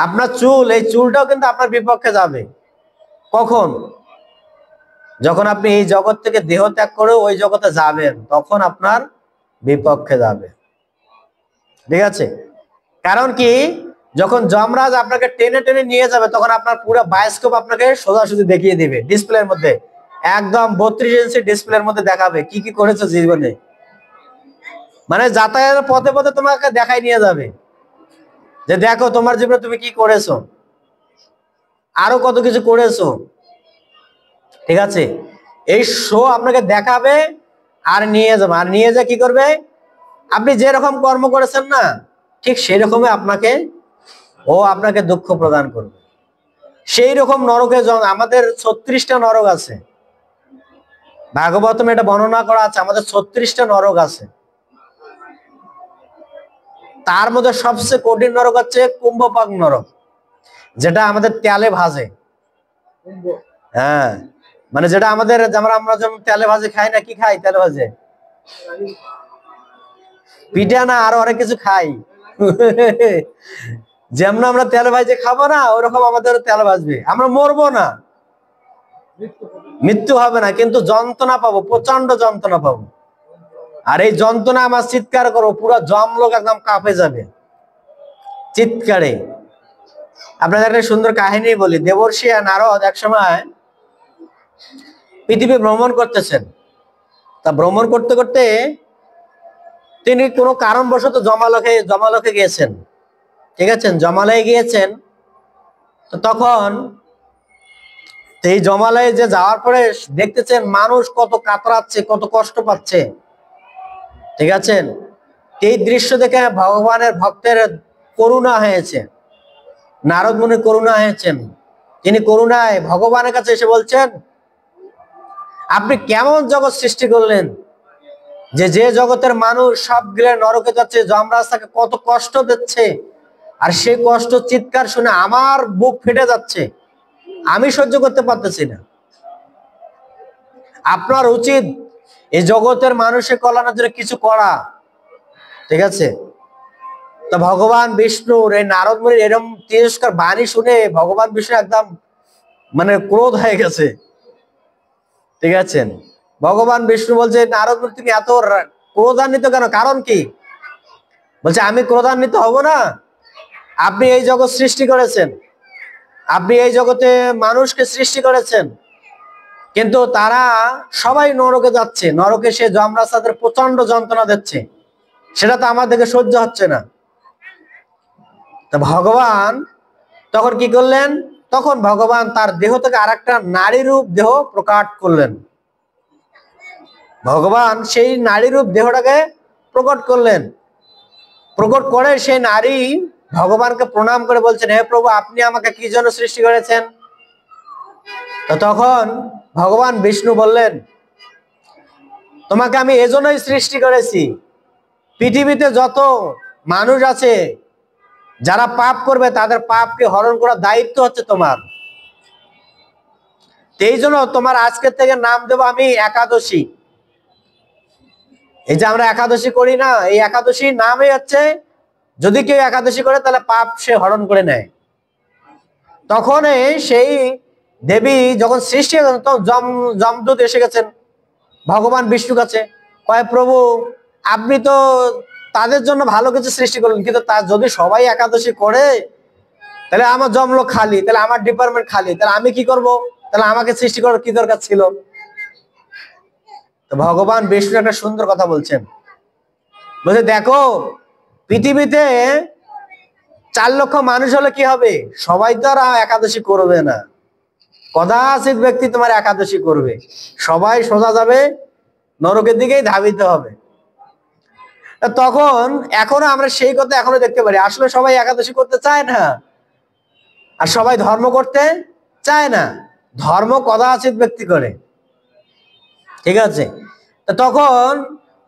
A: আপনার চুল, এই চুলটাও কিন্তু আপনার বিপক্ষে যাবে। কখন? যখন আপনি এই জগৎ থেকে দেহ ত্যাগ করে ওই জগতে যাবেন, তখন আপনার বিপক্ষে যাবে, ঠিক আছে। কারণ কি, যখন যমরাজ আপনাকে টেনে টেনে নিয়ে যাবে, তখন আপনার পুরো বায়োস্কোপ আপনাকে সোজাসুজি দেখিয়ে দিবে ডিসপ্লের মধ্যে, একদম 32 ইঞ্চি ডিসপ্লের মধ্যে দেখাবে কি কি করেছো জীবনে। মানে যাতায়াতের পথে পথে তোমাকে দেখাই নিয়ে যাবে যে দেখো তোমার জীবনে তুমি কি করেছো, আরো কত কিছু করেছো, ঠিক আছে। এই শো আপনাকে দেখাবে আর নিয়ে যাবে। আর নিয়ে যা কি করবে? আপনি যেরকম কর্ম করেছেন না, ঠিক সেই রকমই আপনাকে দুঃখ প্রদান করবে। সেই রকম নরকে আমাদের 36টা নরক আছে। ভাগবতম এটা বর্ণনা করা আছে, আমাদের 36টা নরক আছে। তার মধ্যে সবচেয়ে কঠিন নরক হচ্ছে কুম্ভপাক নরক, যেটা আমাদের তেলে ভাজে। হ্যাঁ, মানে যেটা আমাদের আমরা যেমন তেলে ভাজে খাই না, কি খাই তেলে ভাজে? পিঠা না, আরো অনেক কিছু খাই। যেমন আমরা তেল ভাজে খাবো না, ওরকম আমাদের তেল ভাজবে। আমরা মরবো না, মৃত্যু হবে না, কিন্তু যন্ত্রণা পাবো, প্রচন্ড যন্ত্রণা পাবো। আর এই যন্ত্রণা আমার চিৎকার করবো, পুরো জমলোক একদম কাঁপে যাবে চিৎকারে। আপনাদের একটা সুন্দর কাহিনী বলি। দেবর্ষি আর নারদ এক সময় পৃথিবী ভ্রমণ করতেছেন। তা ভ্রমণ করতে করতে তিনি কোনো কারণবশত জমালকে গিয়েছেন, ঠিক আছে। জমালয়ে গিয়েছেন, তো তখন এই জমালয়ে যে যাওয়ার পরে দেখতেছেন মানুষ কত কাতরাচ্ছে, কত কষ্ট পাচ্ছে, ঠিক আছে। এই দৃশ্য দেখে ভগবানের ভক্তের করুণা হয়েছে, নারদ মুনির করুণা হয়েছেন। তিনি করুণায় ভগবানের কাছে এসে বলছেন, আপনি কেমন জগৎ সৃষ্টি করলেন যে যে জগতের মানুষ সব গিলে নরকে যাচ্ছে, যমরাজ তাকে কত কষ্ট দিচ্ছে, আর সেই কষ্ট চিৎকার শুনে আমার বুক ফেটে যাচ্ছে, আমি সহ্য করতে পারতেছি না। আপনার উচিত এই জগতের মানুষের কল্যাণের জন্য কিছু করা, ঠিক আছে। তো ভগবান বিষ্ণুর এই নারদ মুনির এরকম তিরস্কার বাণী শুনে ভগবান বিষ্ণু একদম মানে ক্রোধ হয়ে গেছে, ঠিক আছে। ভগবান বিষ্ণু বলছে, নারদ মুনি তুমি এত ক্রোধান্বিত কেন, কারণ কি? বলছে, আমি ক্রোধান্বিত হব না, আপনি এই জগৎ সৃষ্টি করেছেন, আপনি এই জগতে মানুষকে সৃষ্টি করেছেন, কিন্তু তারা সবাই নরকে যাচ্ছে, নরকে সে যমরাজ তাদের প্রচন্ড যন্ত্রণা দিচ্ছে, সেটা তো আমাদেরকে সহ্য হচ্ছে না। তো ভগবান তখন কি করলেন? তখন ভগবান তার দেহ থেকে আরেকটা নারী রূপ দেহ প্রকাশ করলেন। ভগবান সেই নারী রূপ দেহটাকে প্রকট করলেন, প্রকট করে সেই নারী ভগবানকে প্রণাম করে বলছেন, হে প্রভু, আপনি আমাকে কি জন্য সৃষ্টি করেছেন? তো তখন ভগবান বিষ্ণু বললেন, তোমাকে আমি এজন্যই সৃষ্টি করেছি, পৃথিবীতে যত মানুষ আছে যারা পাপ করবে তাদের পাপকে হরণ করার দায়িত্ব হচ্ছে তোমার। এই জন্য তোমার আজকের থেকে নাম দেবো আমি একাদশী। এই যে আমরা একাদশী করি না, এই একাদশী নামই হচ্ছে, যদি কেউ একাদশী করে তাহলে পাপ সে হরণ করে নেয়। তখন সেই দেবী যখন সৃষ্টি হয়েছেন, তখন যমদূত এসে গেছেন ভগবান বিষ্ণুর কাছে, কয় প্রভু, আপনি তো তাদের জন্য ভালো কিছু সৃষ্টি করলেন, কিন্তু তা যদি সবাই একাদশী করে তাহলে আমার জমলোক খালি, তাহলে আমার ডিপার্টমেন্ট খালি, তাহলে আমি কি করব? তাহলে আমাকে সৃষ্টি করার কি দরকার ছিল? তো ভগবান বিষ্ণু একটা সুন্দর কথা বলছেন, বলছে, দেখো পৃথিবীতে 4 লক্ষ মানুষ হলে কি হবে? সবাই তো আর একাদশী করবে না, কদাচিৎ ব্যক্তি তোমার একাদশী করবে, সবাই সোজা যাবে নরকের দিকেই ধাবিত হবে। তখন এখনো আমরা সেই কথা এখনো দেখতে পারি, আসলে সবাই একাদশী করতে চায় না, আর সবাই ধর্ম করতে চায় না, ধর্ম কদাচিৎ ব্যক্তি করে, ঠিক আছে। তখন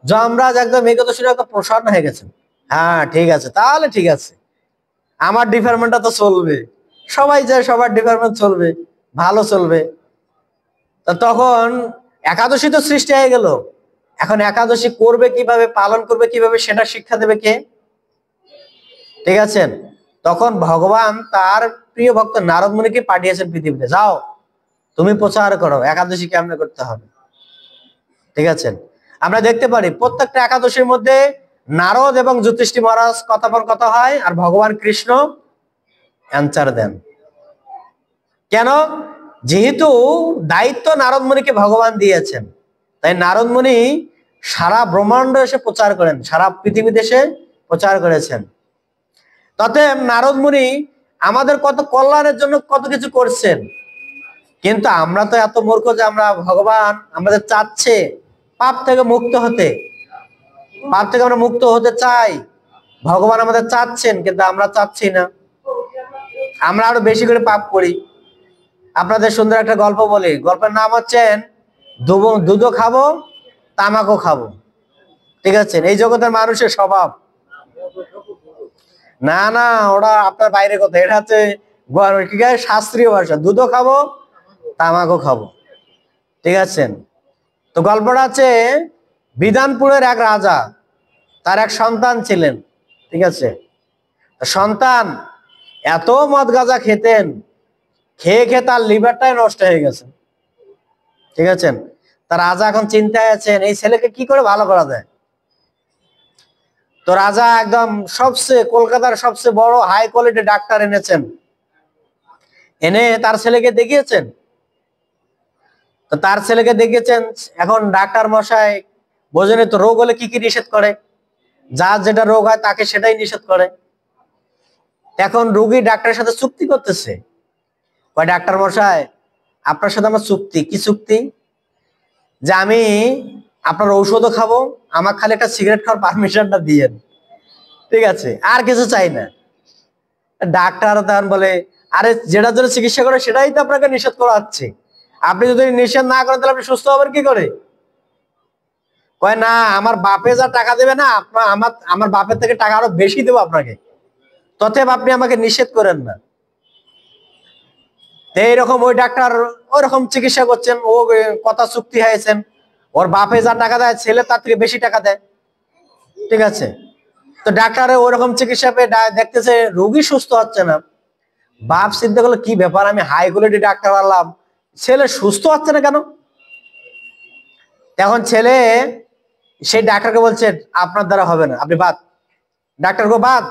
A: যমরাজ একদম এই কথা শুনে একদম প্রসন্ন হয়ে গেছেন, হ্যাঁ ঠিক আছে, তাহলে ঠিক আছে, আমার ডিপার্টমেন্টটা তো চলবে, সবাই যায়, সবার ডিপার্টমেন্ট চলবে, ভালো চলবে। তখন একাদশী তো সৃষ্টি হয়ে গেল, এখন একাদশী করবে কিভাবে, পালন করবে কিভাবে, সেটা শিক্ষা দেবে কে? ঠিক আছে। তখন ভগবান তার প্রিয় ভক্ত নারদ মুনিকে পাঠিয়েছেন পৃথিবীতে, যাও তুমি প্রচার করো একাদশী কেমনে করতে হবে, ঠিক আছে। আমরা দেখতে পারি প্রত্যেকটা একাদশীর মধ্যে নারদ এবং যুধিষ্ঠির মহারাজ কথা হয়, আর ভগবান কৃষ্ণ অ্যান্সার দেন। কেন? যেহেতু দায়িত্ব নারদ মুনিকে ভগবান দিয়েছেন, তাই নারদ মুনি সারা ব্রহ্মাণ্ড এসে প্রচার করেন, সারা পৃথিবীতে এসে প্রচার করেছেন। তাতে নারদ মুনি আমাদের কত কল্যাণের জন্য কত কিছু করছেন, কিন্তু আমরা তো এত মূর্খ যে আমরা, ভগবান আমাদের চাচ্ছে পাপ থেকে মুক্ত হতে, পাপ থেকে আমরা মুক্ত হতে চাই, ভগবান আমাদের চাচ্ছেন, কিন্তু আমরা চাচ্ছি না, আমরা আরো বেশি করে পাপ করি। আপনাদের সুন্দর একটা গল্প বলি, গল্পের নাম হচ্ছে দুধও খাবো তামাকও খাবো, ঠিক আছে। এই জগতের মানুষের স্বভাব। না না, ওরা আপনার বাইরে কথা, এটা হচ্ছে শাস্ত্রীয় ভাষা, দুধও খাবো তামাকও খাবো, ঠিক আছে। তো গল্পটা আছে, বিধানপুরের এক রাজা, তার এক সন্তান ছিলেন, ঠিক আছে। সন্তান এত মদ গাঁজা খেতেন, খেয়ে খেয়ে তার লিভারটাই নষ্ট হয়ে গেছে, ঠিক আছে। তার রাজা এখন চিন্তায় আছেন, এই ছেলেকে কি করে ভালো করা যায়। তো রাজা একদম কলকাতার সবচেয়ে বড় হাই কোয়ালিটি ডাক্তার এনেছেন, এনে তার ছেলেকে দেখিয়েছেন। তো তার ছেলেকে দেখিয়েছেন, এখন ডাক্তার মশাই বোঝেনি তো রোগ হলে কি কি নিষেধ করে, যার যেটা রোগ হয় তাকে সেটাই নিষেধ করে। এখন রোগী ডাক্তারের সাথে চুক্তি করতেছে, ডাক্তার মশাই আপনার সাথে আমার চুক্তি, কি চুক্তি? যে আমি আপনার ঔষধও খাবো, আমার খালি একটা সিগারেট খাওয়ার পারমিশনটা দিয়েন, ঠিক আছে, আর কিছু চাই না। ডাক্তার তখন বলে, আরে যেটার জন্য চিকিৎসা করে সেটাই তো আপনাকে নিষেধ করা হচ্ছে, আপনি যদি নিষেধ না করেন তাহলে আপনি সুস্থ হবেন কি করে? কয় না, আমার বাপে যা টাকা দেবে না, আপনার আমার বাপের থেকে টাকা আরো বেশি দেবো আপনাকে, তথেব আপনি আমাকে নিষেধ করেন না। এইরকম ওই ডাক্তার ওইরকম চিকিৎসা করছেন, ও কথা চুক্তি হয়েছেন, ওর বাপে যা টাকা দেয় ছেলে তার থেকে বেশি টাকা দেয়, ঠিক আছে। তো ডাক্তারে ওরকম চিকিৎসা পেয়ে দেখতেছে রোগী সুস্থ হচ্ছে না, বাপ চিন্তা করলো কি ব্যাপার, আমি হাই কোয়ালিটি ডাক্তার আনলাম, ছেলে সুস্থ হচ্ছে না কেন? এখন ছেলে সেই ডাক্তারকে বলছে আপনার দ্বারা হবে না, আপনি বাদ, ডাক্তার গো বাদ।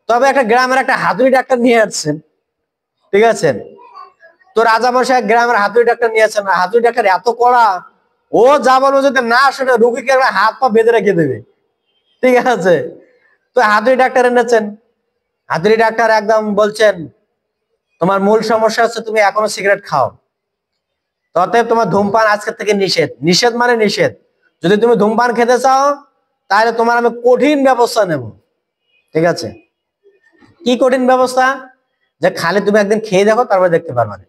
A: তবে একটা গ্রামের একটা হাতুড়ি ডাক্তার নিয়ে আসছেন, ঠিক আছে। তো রাজামশাই গ্রামের হাতুড়ি ডাক্তার নিয়ে আসছেন, হাতুড়ি ডাক্তার এত কড়া, ও যা বলবো যদি না শুনে রোগীকে একটা হাত পা বেঁধে রেখে দেবে, ঠিক আছে। তো হাতুড়ি ডাক্তার এনেছেন, হাতুড়ি ডাক্তার একদম বলছেন তোমার মূল সমস্যা হচ্ছে তুমি এখনো সিগারেট খাও, অতএব তোমার ধূমপান আজকের থেকে নিষেধ। নিষেধ মানে নিষেধ, যদি তুমি ধূমপান খেতে চাও তাহলে তোমার আমি কঠিন ব্যবস্থা নেব, ঠিক আছে। কি কঠিন ব্যবস্থা? যে খালি তুমি একদিন খেয়ে দেখো, তারপরে দেখতে পারবে না।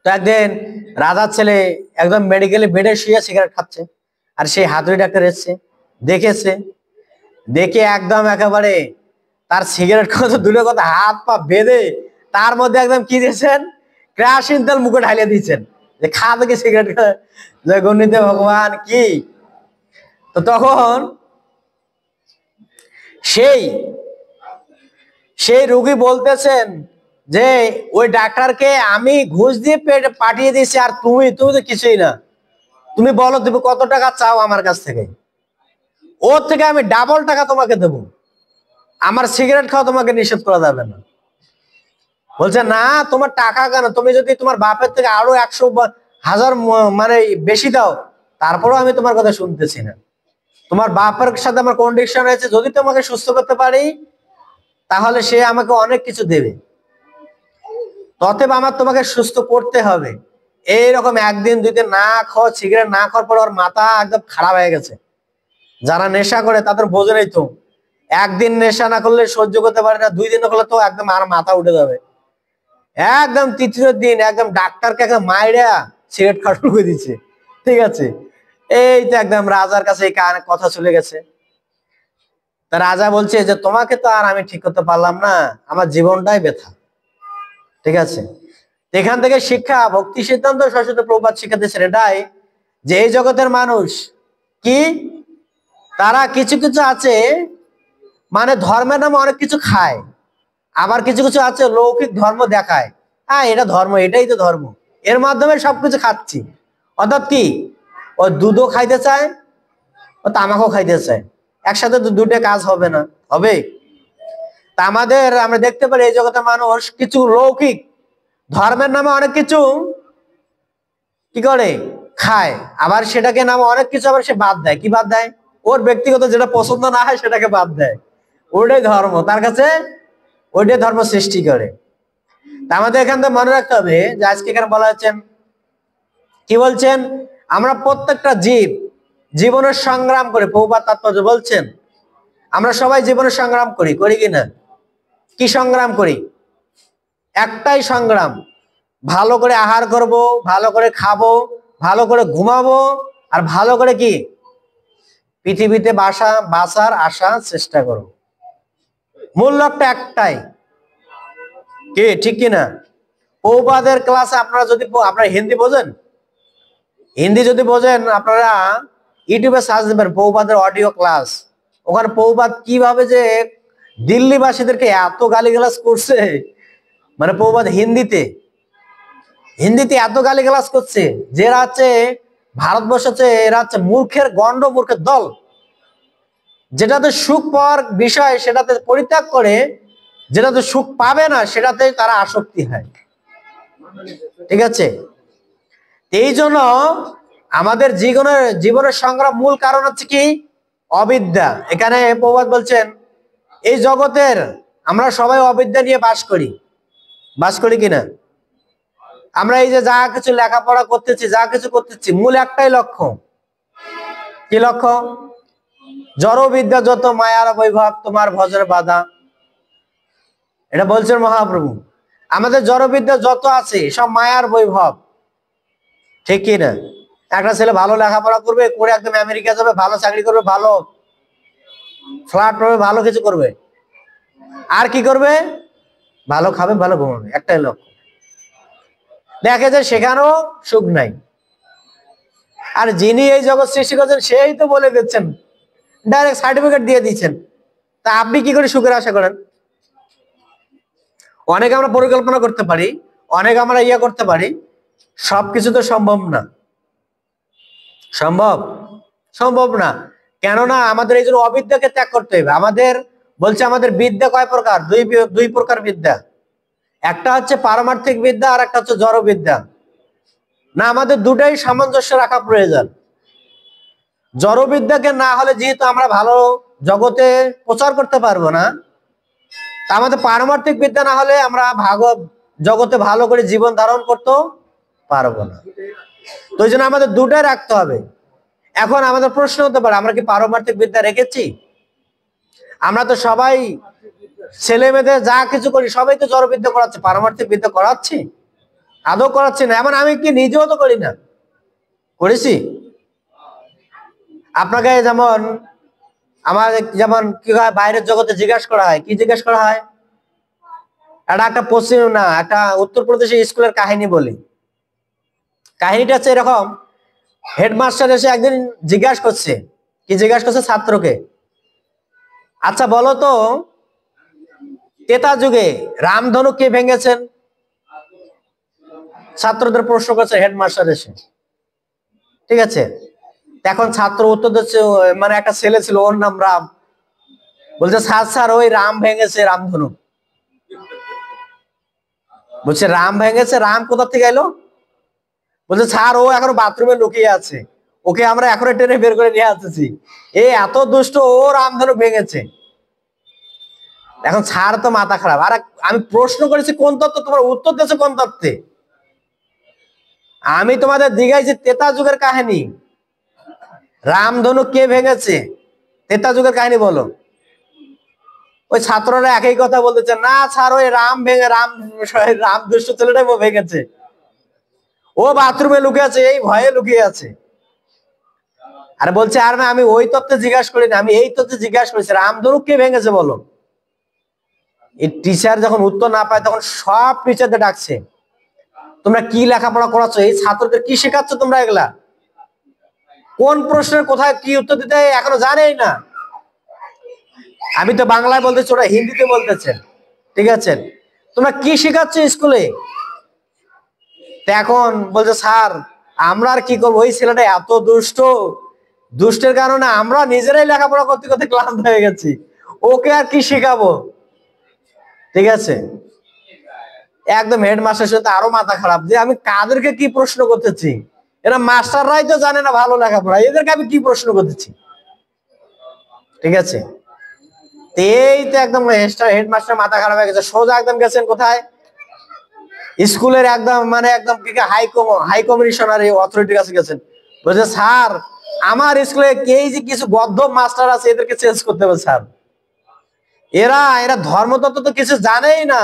A: তো একদিন রাজার ছেলে একদম মেডিকেলে বেডে শুয়ে সিগারেট খাচ্ছে, আর সেই হাতুড়ি ডাক্তার এসছে, দেখেছে, দেখে একদম একেবারে তার সিগারেট খাওয়া দূরের কথা, হাত পা বেঁধে তার মধ্যে একদম কি দিয়েছেন, কেরোসিন তেল মুখে ঢালিয়ে দিয়েছেন, যে খা থেকে সিগারেট খা, জয় গণিতে ভগবান কি। তো তখন সেই সেই রোগী বলতেছেন যে ওই ডাক্তারকে আমি ঘুষ দিয়ে পাঠিয়ে দিয়েছি, আর তুমি তুমি তো কিছুই না, তুমি বলো তুমি কত টাকা চাও আমার কাছ থেকে, ওর থেকে আমি ডাবল টাকা তোমাকে দেবো, আমার সিগারেট খাওয়া তোমাকে নিষেধ করা যাবে না। বলছে না তোমার টাকা কেন, তুমি যদি তোমার বাপের থেকে আরো 100,000 মানে বেশি দাও, তারপরেও আমি তোমার কথা শুনতেছি না। তোমার বাপের সাথে আমার কন্ডিশন হয়েছে, যদি তোমাকে সুস্থ করতে পারি তাহলে সে আমাকে অনেক কিছু দেবে, ততএব আমার তোমাকে সুস্থ করতে হবে। এইরকম একদিন দুই দিন না খাওয়া, সিগারেট না খাওয়ার পর ওর মাথা একদম খারাপ হয়ে গেছে। যারা নেশা করে তাদের বোঝে নেই তো, একদিন নেশা না করলে সহ্য করতে পারে না, 2 দিন করলে তো একদম আর মাথা উঠে যাবে। একদম তৃতীয় দিন একদম ডাক্তারকে একদম মাইরা সিগারেট খাওয়া শুরু করে দিচ্ছে, ঠিক আছে। এই তো একদম রাজার কাছে এই কথা চলে গেছে। তা রাজা বলছে যে তোমাকে তো আর আমি ঠিক করতে পারলাম না, আমার জীবনটাই ব্যথা, ঠিক আছে। এখান থেকে শিক্ষা, ভক্তি সিদ্ধান্ত সরস্বতী প্রভুপাদ শিখাতেছেন এটাই, যে এই জগতের মানুষ কি, তারা কিছু কিছু আছে মানে ধর্মের নামে অনেক কিছু খায়, আবার কিছু কিছু আছে লৌকিক ধর্ম দেখায়, হ্যাঁ এটা ধর্ম, এটাই তো ধর্ম, এর মাধ্যমে সবকিছু খাচ্ছি। অর্থাৎ কি, ও দুধও খাইতে চায়, ও তামাকও খাইতে চায়, একসাথে তো দুটো কাজ হবে না, হবে? তা আমরা দেখতে পারি এই জগতের মানুষ কিছু লৌকিক ধর্মের নামে অনেক কিছু কি করে খায়, আবার সেটাকে নামে অনেক কিছু আবার সে বাদ দেয়। কি বাদ দেয়? ওর ব্যক্তিগত যেটা পছন্দ না হয় সেটাকে বাদ দেয়, ওইটাই ধর্ম তার কাছে, ওইটাই ধর্ম সৃষ্টি করে। তা আমাদের এখান থেকে মনে রাখতে হবে যে আজকে এখানে বলা হচ্ছেন, কি বলছেন, আমরা প্রত্যেকটা জীব জীবনের সংগ্রাম করে, প্রভুপাদ তাৎপর্য বলছেন আমরা সবাই জীবনের সংগ্রাম করি, করি কিনা? কি সংগ্রাম করি? একটাই সংগ্রাম, ভালো করে আহার করব, ভালো করে খাবো, ভালো করে ঘুমাবো, আর ভালো করে কি পৃথিবীতে বাঁচার আশা চেষ্টা করব। মূল লক্ষ্যটা একটাই, কি ঠিক কিনা? প্রভুপাদের ক্লাসে আপনারা যদি আপনারা হিন্দি বোঝেন, হিন্দি যদি বোঝেন আপনারা ইউটিউবে সার্চ দেবেন প্রভুপাদের অডিও ক্লাস, ওখানে প্রভুপাদ কিভাবে যে দিল্লিবাসীদেরকে এত গালিগালাজ করছে, মানে প্রভুপাদ হিন্দিতে এত গালিগালাজ করছে, যেরা হচ্ছে ভারতবর্ষ হচ্ছে, এরা হচ্ছে মূর্খের গন্ড, মূর্খের দল, যেটাতে সুখ পাওয়ার বিষয় সেটাতে পরিত্যাগ করে, যেটাতে সুখ পাবে না সেটাতে তারা আসক্তি হয়, ঠিক আছে। এই জন্য আমাদের জীবনের সংগ্রাম মূল কারণ হচ্ছে কি? অবিদ্যা। এখানে প্রভুপাদ বলছেন এই জগতের আমরা সবাই অবিদ্যা নিয়ে বাস করি কিনা? আমরা এই যে যা কিছু লেখাপড়া করতেছি, যা কিছু করতেছি, মূল একটাই লক্ষ্য। কি লক্ষ্য? জড়বিদ্যা যত মায়ার বৈভব, তোমার ভজনে বাধা। এটা বলছেন মহাপ্রভু। আমাদের জড়বিদ্যা যত আছে সব মায়ার বৈভব, ঠিক কি না? একটা ছেলে ভালো লেখাপড়া করবে, করে একদম আমেরিকা যাবে, ভালো চাকরি করবে, ভালো ফ্ল্যাট পাবে, ভালো কিছু করবে, আর কি করবে? ভালো খাবে, ভালো ঘুমাবে, একটাই লক্ষ্য। দেখে যে সেখানেও সুখ নাই। আর যিনি এই জগৎ সৃষ্টি করছেন সেই তো বলে দিচ্ছেন, ডাইরেক্ট সার্টিফিকেট দিয়ে দিচ্ছেন। তা আপনি কি করে সুখের আশা করেন? অনেক আমরা পরিকল্পনা করতে পারি, অনেক আমরা করতে পারি, সবকিছু তো সম্ভব না। সম্ভব না। কেননা আমাদের এই জন্য অবিদ্যাকে ত্যাগ করতে হবে। আমাদের বলছে আমাদের বিদ্যা কয় প্রকার? দুই প্রকার বিদ্যা। একটা হচ্ছে পারমার্থিক বিদ্যা, আর একটা হচ্ছে জড় বিদ্যা। না, আমাদের দুটাই সামঞ্জস্য রাখা প্রয়োজন। জড় বিদ্যাকে না হলে যেহেতু আমরা ভালো জগতে প্রচার করতে পারবো না, আমাদের পারমার্থিক বিদ্যা না হলে আমরা জগতে ভালো করে জীবন ধারণ করতে পারবো না। তো এই জন্য আমাদের দুটাই রাখতে হবে। এখন আমাদের প্রশ্ন হতে পারে, আমরা কি পারমার্থিক বিদ্যা রেখেছি? আমরা তো সবাই ছেলে মেয়েদের যা কিছু করি সবাই তো জড় বিদ্যা করাচ্ছে, পারমার্থিক বিদ্যা করাচ্ছি? আদৌ করাচ্ছি না। এমন আমি কি নিজেও তো করি না, করেছি? আপনাকে যেমন যেমন কি হয়, বাইরের জগতে জিজ্ঞাসা করা হয়, কি জিজ্ঞাসা করা হয়? একটা পশ্চিম না, একটা উত্তরপ্রদেশের স্কুলের কাহিনী বলি। কাহিনীটা হচ্ছে এরকম, হেডমাস্টার এসে একদিন জিজ্ঞাসা করছে, কি জিজ্ঞাসা করছে ছাত্রকে, আচ্ছা বলো তো, ত্রেতা যুগে রামধনু কে ভেঙেছেন? ছাত্রদের প্রশ্ন করছে হেডমাস্টার এসে, ঠিক আছে? এখন ছাত্র উত্তর দিচ্ছে, মানে একটা ছেলে ছিল, ওর নাম রাম। বলছে স্যার ওই রাম ভেঙেছে রামধনু। বলছে রাম ভেঙেছে? রাম কোথা থেকে এলো? বলছে স্যার ও এখনো বাথরুমে লুকিয়ে আছে, ওকে আমরা এখনো টেনে বের করে নিয়ে আসতেছি, এত দুষ্ট, ও রামধনু ভেঙেছে। এখন স্যার তো মাথা খারাপ। আর আমি প্রশ্ন করেছি কোন তত্ত্ব, তোমার উত্তর দিয়েছে কোন তত্ত্বে? আমি তোমাদের জিজ্ঞাসি ত্রেতা যুগের কাহিনী, রামধনু কে ভেঙেছে? ত্রেতা যুগের কাহিনী বলো। ওই ছাত্ররা একই কথা বলতেছে, না স্যার ওই রাম দুষ্ট ছেলেটাই ভেঙেছে, ও বাথরুমে লুকিয়ে আছে, এই ভয়ে লুকিয়ে আছে। আর বলছে আর আমি ওই তত্ত্বে জিজ্ঞাসা করিনি, আমি এই তত্ত্বে জিজ্ঞাসা করেছি, রামধনু কে ভেঙেছে বলো। এই টিচার যখন উত্তর না পায় তখন সব টিচারদের ডাকছে, তোমরা কি লেখাপড়া করাচ্ছ, এই ছাত্রদের কি শেখাচ্ছ তোমরা? এগুলা কোন প্রশ্নের কোথায় কি উত্তর দিতে এখনো জানেই না। আমি তো বাংলায় বলতেছি, ওরা হিন্দিতে বলতেছে, ঠিক আছে? তোমরা কি শেখাচ্ছ স্কুলে? এখন বলছে স্যার আমরা আর কি করবো, ওই ছেলেটা এত দুষ্টের কারণে আমরা নিজেরাই লেখাপড়া করতে করতে ক্লান্ত হয়ে গেছি, ওকে আর কি শেখাবো, ঠিক আছে? একদম হেডমাস্টার সাথে আরো মাথা খারাপ, যে আমি কাদেরকে কি প্রশ্ন করতেছি, এরা মাস্টাররাই তো জানে না ভালো লেখাপড়া, এদেরকে আমি কি প্রশ্ন করতেছি, ঠিক আছে? এই তো একদম হেডমাস্টার মাথা খারাপ হয়ে গেছে, সোজা একদম গেছেন কোথায়? স্কুলের একদম মানে একদম হাই কমিশনারি অথরিটির কাছে গেছেন। বলছে স্যার আমার স্কুলে এই যে কিছু গদ্ধ মাস্টার আছে, এদেরকে চেঞ্জ করতে হবে স্যার, এরা ধর্মতত্ত্ব তো কিছু জানেই না,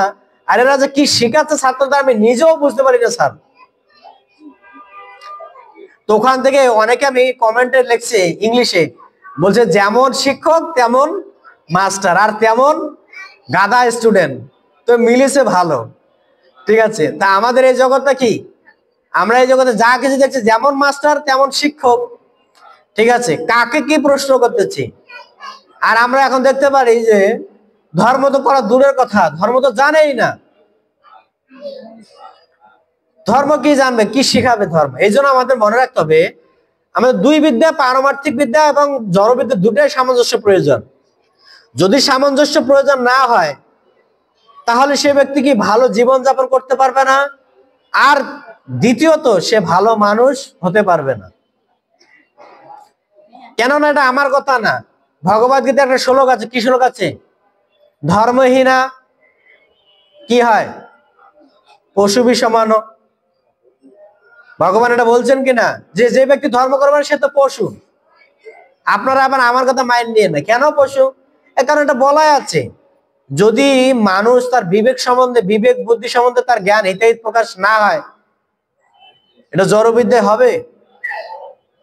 A: আর এরা যে কি শেখাচ্ছে ছাত্রদের আমি নিজেও বুঝতে পারি না স্যার। তো ওখান থেকে অনেকে আমি কমেন্টে লিখছি ইংলিশে, বলছে যেমন শিক্ষক তেমন মাস্টার, আর তেমন গাধা স্টুডেন্ট, তো মিলেছে ভালো, ঠিক আছে? তা আমাদের এই জগৎটা কি, আমরা এই জগতে যা কিছু দেখছি যেমন মাস্টার তেমন শিক্ষক, ঠিক আছে? কাকে কি প্রশ্ন করতেছি? আর আমরা এখন দেখতে পারি যে ধর্ম তো করা দূরের কথা, ধর্ম তো জানেই না, ধর্ম কি জানবে, কি শিখাবে ধর্ম? এই জন্য আমাদের মনে রাখতে হবে আমাদের দুই বিদ্যা, পারমার্থিক বিদ্যা এবং জড় বিদ্যা, দুটাই সামঞ্জস্য প্রয়োজন। যদি সামঞ্জস্য প্রয়োজন না হয় তাহলে সে ব্যক্তি কি ভালো জীবন যাপন করতে পারবে না, আর দ্বিতীয়ত সে ভালো মানুষ হতে পারবে না। কেননা এটা আমার কথা না, ভগবদ গীতা একটা শ্লোক আছে, কি শ্লোক আছে? ধর্মহীনা কি হয়? পশু সমান। ভগবান এটা বলছেন কিনা যে যে ব্যক্তি ধর্ম করবে সে তো পশু। আপনারা আবার আমার কথা মাইন্ড নিয়ে না, কেন পশু? এর কারণ এটা বলাই আছে, যদি মানুষ তার বিবেক সম্বন্ধে, বিবেক বুদ্ধি সম্বন্ধে তার জ্ঞান হিতাহিত প্রকাশ না হয়, এটা জড়বিদ্যায় হবে?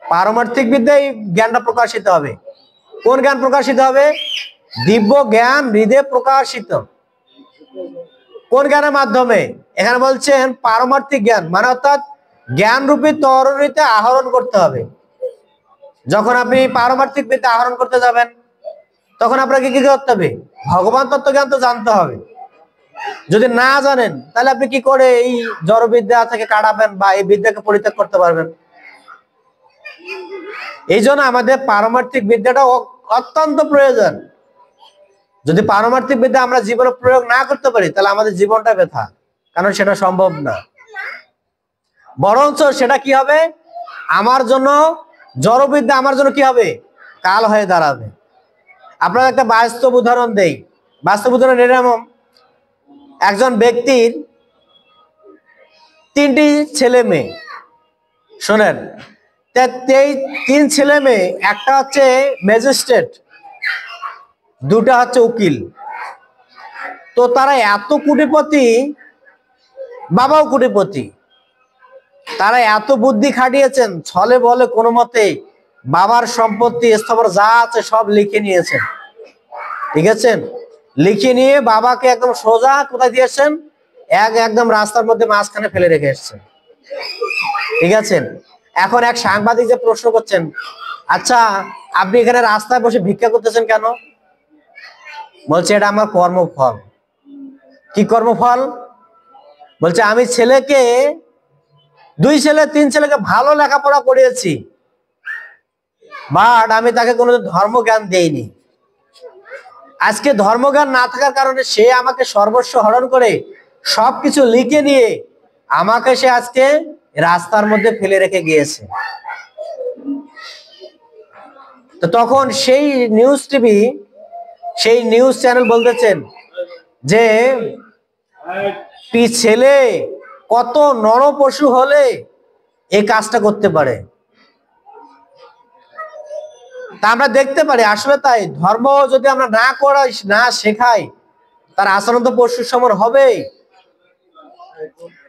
A: পারমার্থিক বিদ্যায় জ্ঞানটা প্রকাশিত হবে। কোন জ্ঞান প্রকাশিত হবে? দিব্য জ্ঞান হৃদয়ে প্রকাশিত। কোন জ্ঞানের মাধ্যমে? এখানে বলছেন পারমার্থিক জ্ঞান, মানে অর্থাৎ জ্ঞান রূপী তরণীতে আহরণ করতে হবে। যখন আপনি পারমার্থিক বিদ্যা আহরণ করতে যাবেন, তখন আপনাকে কি করতে হবে? ভগবান তত্ত্ব জ্ঞান তো জানতে হবে। যদি না জানেন তাহলে আপনি কি করে এই জড়বিদ্যা থেকে কাটাবেন বা এই বিদ্যাকে পরিত্যাগ করতে পারবেন? এই জন্য আমাদের পারমার্থিক বিদ্যাটা অত্যন্ত প্রয়োজন। যদি পারমার্থিক বিদ্যা আমরা জীবনে প্রয়োগ না করতে পারি তাহলে আমাদের জীবনটা ব্যথা, কারণ সেটা সম্ভব না। বরঞ্চ সেটা কি হবে? আমার জন্য জড়বিদ্যা আমার জন্য কি হবে? কাল হয়ে দাঁড়াবে। আপনার একটা বাস্তব উদাহরণ দেই। বাস্তব উদাহরণ এরকম, একজন ব্যক্তির 3টি ছেলে মেয়ে। শোনেন, 3 ছেলে মেয়ে, একটা হচ্ছে ম্যাজিস্ট্রেট, 2টা হচ্ছে উকিল। তো তারা এত কোটিপতি, বাবাও কোটিপতি, তারা এত বুদ্ধি খাটিয়েছেন, ছলে বলে কোনো মতে বাবার সম্পত্তি স্থাবর যা আছে সব লিখে নিয়েছেন। ঠিক আছে, লিখে নিয়ে বাবাকে একদম সোজা কোথায় দিয়েছেন? একদম রাস্তার মধ্যে মাঝখানে ফেলে রেখে এসছেন। ঠিক আছে, এখন এক সাংবাদিক যে প্রশ্ন করছেন, আচ্ছা আপনি এখানে রাস্তায় বসে ভিক্ষা করতেছেন কেন? বলছে এটা আমার কর্মফল। কি কর্মফল? বলছে আমি ছেলেকে, 2 ছেলে 3 ছেলেকে ভালো লেখাপড়া করিয়েছি, বাট আমি তাকে কোনো ধর্মজ্ঞান দেইনি। আজকে ধর্মজ্ঞান না থাকার কারণে সে আমাকে সর্বস্ব হরণ করে সবকিছু লিখে নিয়ে আমাকে সে আজকে রাস্তার মধ্যে ফেলে রেখে গিয়েছে। তো তখন সেই নিউজ টিভি, সেই নিউজ চ্যানেল বলতেছেন যে ছেলে কত নরপশু হলে এই কাজটা করতে পারে। তা আমরা দেখতে পারি আসলে তাই। ধর্ম যদি আমরা না করাই, না শেখাই, তার আচরণ তো পশুর সমান হবে।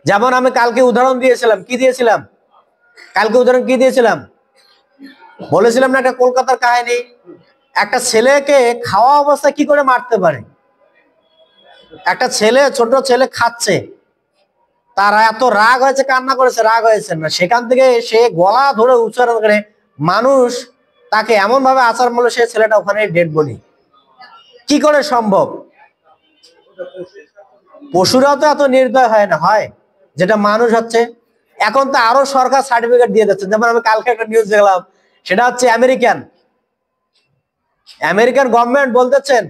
A: যেমন আমি কালকে উদাহরণ দিয়েছিলাম, কি দিয়েছিলাম? কালকে উদাহরণ কি দিয়েছিলাম? বলেছিলাম না একটা কলকাতার কাহিনী, একটা ছেলেকে খাওয়া অবস্থায় কি করে মারতে পারে। একটা ছেলে, ছোট ছেলে খাচ্ছে, তার এত রাগ হয়েছে, কান্না করেছে, রাগ হয়েছে না, সেখান থেকে সে গলা ধরে উচ্চারণ করে মানুষ তাকে এমন ভাবে আচার মূল্য, সে ছেলেটা ওখানে ডেড বডি। কি করে সম্ভব? পশুরাও তো এত নির্দয় হয় না, হয় যেটা মানুষ হচ্ছে। এখন তো আরো সরকার সার্টিফিকেট দিয়ে দিচ্ছে। যেমন আমি কালকে একটা নিউজ দেখলাম, সেটা হচ্ছে আমেরিকান গভর্নমেন্ট বলতেছেন